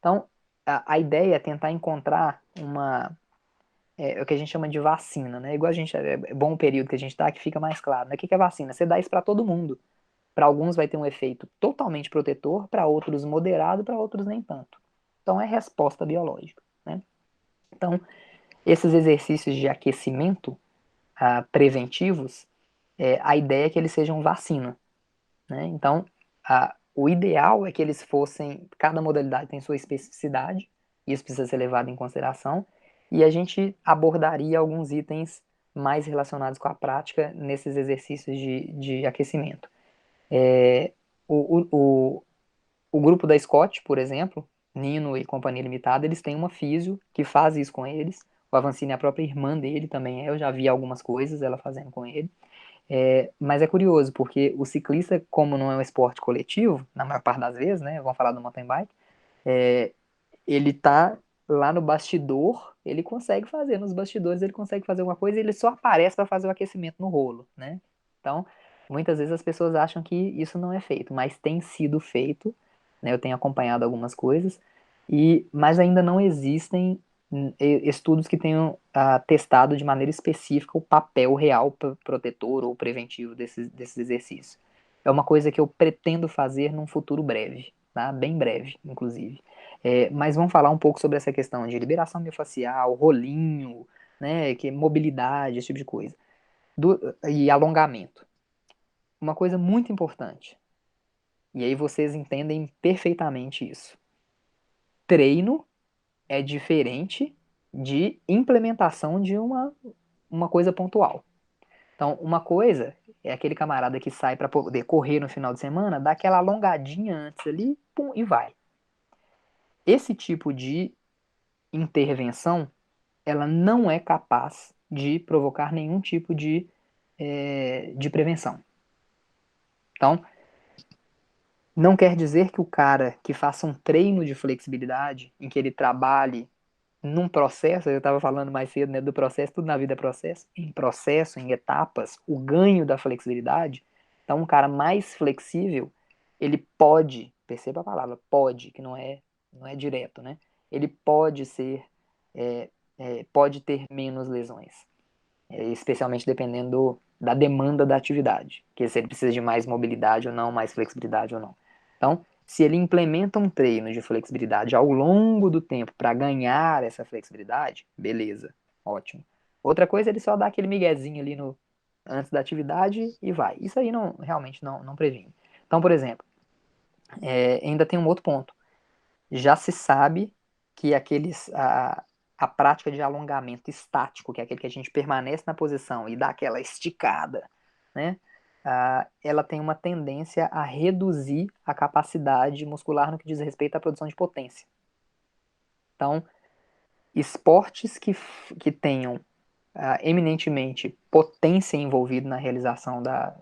Então, a ideia é tentar encontrar o que a gente chama de vacina, né? Igual é bom o período que a gente está, que fica mais claro, né? O que é vacina? Você dá isso para todo mundo. Para alguns vai ter um efeito totalmente protetor, para outros moderado, para outros nem tanto. Então, é resposta biológica, né? Então, esses exercícios de aquecimento preventivos, a ideia é que eles sejam vacina, né? Então, o ideal é que eles fossem, cada modalidade tem sua especificidade, isso precisa ser levado em consideração, e a gente abordaria alguns itens mais relacionados com a prática nesses exercícios de aquecimento. O grupo da Scott, por exemplo, Nino e Companhia Limitada, eles têm uma físio que faz isso com eles. O Avancini, a própria irmã dele também eu já vi algumas coisas ela fazendo com ele. Mas é curioso, porque o ciclista, como não é um esporte coletivo, na maior parte das vezes, né, vamos falar do mountain bike, ele tá lá no bastidor, ele consegue fazer, nos bastidores ele consegue fazer alguma coisa e ele só aparece para fazer o aquecimento no rolo, né? Então, muitas vezes as pessoas acham que isso não é feito, mas tem sido feito, né? Eu tenho acompanhado algumas coisas, mas ainda não existem estudos que tenham testado de maneira específica o papel real protetor ou preventivo desses exercícios. É uma coisa que eu pretendo fazer num futuro breve, tá? Bem breve, inclusive. Mas vamos falar um pouco sobre essa questão de liberação miofascial, rolinho, né, mobilidade, esse tipo de coisa. E alongamento. Uma coisa muito importante, e aí vocês entendem perfeitamente isso. Treino é diferente de implementação de uma coisa pontual. Então, uma coisa é aquele camarada que sai para poder correr no final de semana, dá aquela alongadinha antes ali, pum, e vai. Esse tipo de intervenção, ela não é capaz de provocar nenhum tipo de prevenção. Então, não quer dizer que o cara que faça um treino de flexibilidade, em que ele trabalhe num processo, eu estava falando mais cedo, né, do processo, tudo na vida é processo, em etapas, o ganho da flexibilidade. Então, um cara mais flexível, ele pode, perceba a palavra, pode, que não é direto, né? Ele pode ser, pode ter menos lesões, especialmente dependendo da demanda da atividade, que se ele precisa de mais mobilidade ou não, mais flexibilidade ou não. Então, se ele implementa um treino de flexibilidade ao longo do tempo para ganhar essa flexibilidade, beleza, ótimo. Outra coisa é ele só dar aquele miguezinho ali antes da atividade e vai. Isso aí realmente não previne. Então, por exemplo, ainda tem um outro ponto. Já se sabe que a prática de alongamento estático, que é aquele que a gente permanece na posição e dá aquela esticada, né? Ela tem uma tendência a reduzir a capacidade muscular no que diz respeito à produção de potência. Então, esportes que tenham eminentemente potência envolvida na realização da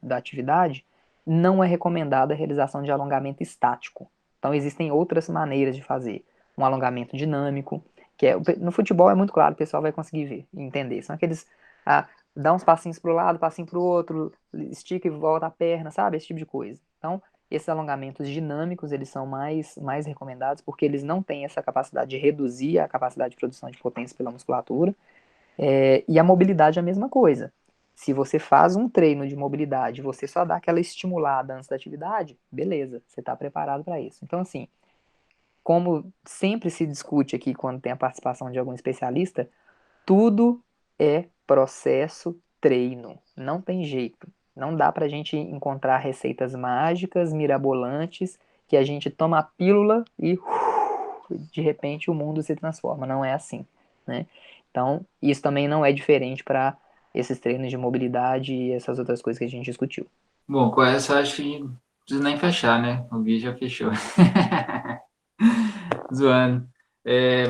atividade, não é recomendada a realização de alongamento estático. Então, existem outras maneiras de fazer. Um alongamento dinâmico, no futebol é muito claro, o pessoal vai conseguir ver e entender. São aqueles, dá uns passinhos para o lado, passinho para o outro, estica e volta a perna, sabe? Esse tipo de coisa. Então, esses alongamentos dinâmicos, eles são mais recomendados porque eles não têm essa capacidade de reduzir a capacidade de produção de potência pela musculatura. E a mobilidade é a mesma coisa. Se você faz um treino de mobilidade, você só dá aquela estimulada antes da atividade, beleza, você está preparado para isso. Então, assim, como sempre se discute aqui quando tem a participação de algum especialista, tudo é processo treino. Não tem jeito. Não dá para a gente encontrar receitas mágicas, mirabolantes, que a gente toma a pílula e de repente o mundo se transforma. Não é assim, né? Então, isso também não é diferente para esses treinos de mobilidade e essas outras coisas que a gente discutiu. Bom, com essa acho que não precisa nem fechar, né? O Gui já fechou. Zoando.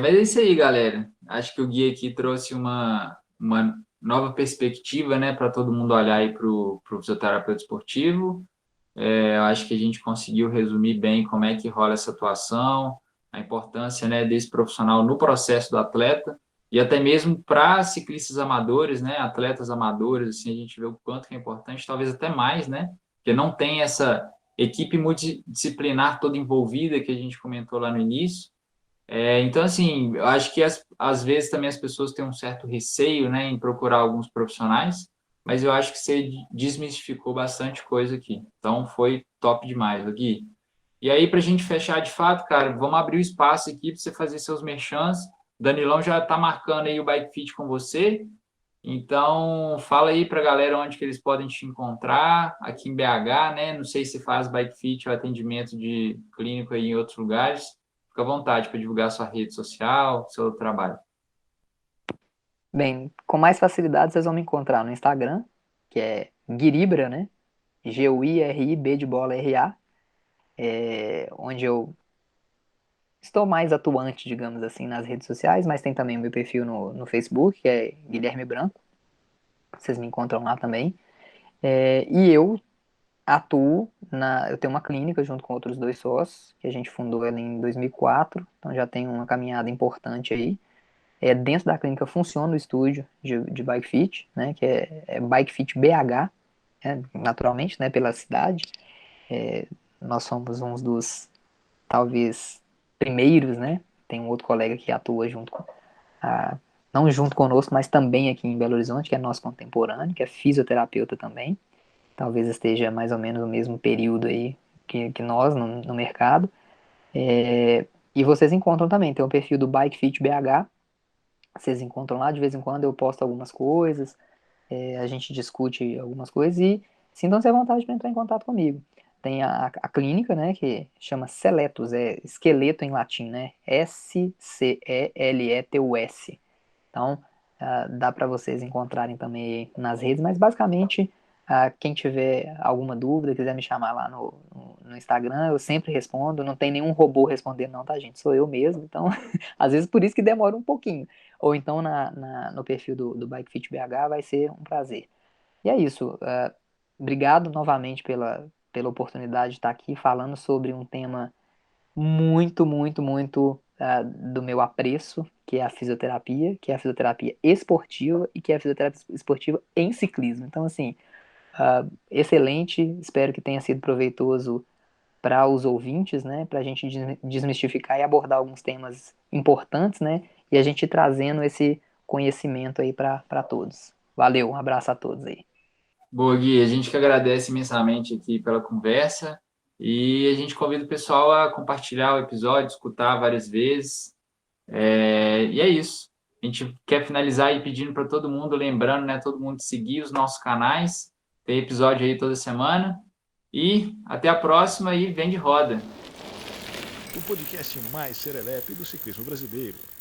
Mas é isso aí, galera. Acho que o Gui aqui trouxe uma nova perspectiva, né, para todo mundo olhar aí para o fisioterapeuta esportivo. Eu acho que a gente conseguiu resumir bem como é que rola essa atuação, a importância, né, desse profissional no processo do atleta e até mesmo para ciclistas amadores, né, atletas amadores, assim, a gente vê o quanto que é importante, talvez até mais, né, porque não tem equipe multidisciplinar toda envolvida, que a gente comentou lá no início. Então, assim, eu acho que às vezes também as pessoas têm um certo receio, né, em procurar alguns profissionais, mas eu acho que você desmistificou bastante coisa aqui. Então, foi top demais, Gui. E aí, para a gente fechar de fato, cara, vamos abrir o espaço aqui para você fazer seus merchans. Danilão já está marcando aí o Bike Fit com você. Então, fala aí para a galera onde que eles podem te encontrar, aqui em BH, né? Não sei se faz Bike Fit ou atendimento de clínico aí em outros lugares. Fica à vontade para divulgar sua rede social, seu trabalho. Bem, com mais facilidade vocês vão me encontrar no Instagram, que é Guiribra, né? Guirib de bola RA, onde eu estou mais atuante, digamos assim, nas redes sociais, mas tem também o meu perfil no Facebook, que é Guilherme Branco. Vocês me encontram lá também. E eu atuo eu tenho uma clínica junto com outros 2 sócios, que a gente fundou ela em 2004, então já tem uma caminhada importante aí. Dentro da clínica funciona o estúdio de Bike Fit, né, que é Bike Fit BH, naturalmente, né, pela cidade. Nós somos uns dos, talvez, primeiros, né, tem um outro colega que atua não junto conosco, mas também aqui em Belo Horizonte, que é nosso contemporâneo, que é fisioterapeuta também, talvez esteja mais ou menos no mesmo período aí que nós no mercado. E vocês encontram também, tem o perfil do Bike Fit BH, vocês encontram lá, de vez em quando eu posto algumas coisas, a gente discute algumas coisas e sintam-se à vontade para entrar em contato comigo. Tem a clínica, né, que chama Seletus, é esqueleto em latim, né, Sceletus. Então, dá para vocês encontrarem também nas redes, mas basicamente, quem tiver alguma dúvida, quiser me chamar lá no Instagram, eu sempre respondo, não tem nenhum robô respondendo não, tá, gente? Sou eu mesmo, então, às vezes por isso que demora um pouquinho. Ou então no perfil do Bike Fit BH vai ser um prazer. E é isso. Obrigado novamente pela oportunidade de estar aqui falando sobre um tema muito, muito, muito do meu apreço, que é a fisioterapia, que é a fisioterapia esportiva e que é a fisioterapia esportiva em ciclismo. Então, assim, excelente. Espero que tenha sido proveitoso para os ouvintes, né? Para a gente desmistificar e abordar alguns temas importantes, né? E a gente trazendo esse conhecimento aí para todos. Valeu, um abraço a todos aí. Boa, Gui, a gente que agradece imensamente aqui pela conversa e a gente convida o pessoal a compartilhar o episódio, escutar várias vezes. E é isso. A gente quer finalizar aí pedindo para todo mundo, lembrando, né, todo mundo seguir os nossos canais. Tem episódio aí toda semana. E até a próxima e vem de roda. O podcast mais serelepe do ciclismo brasileiro.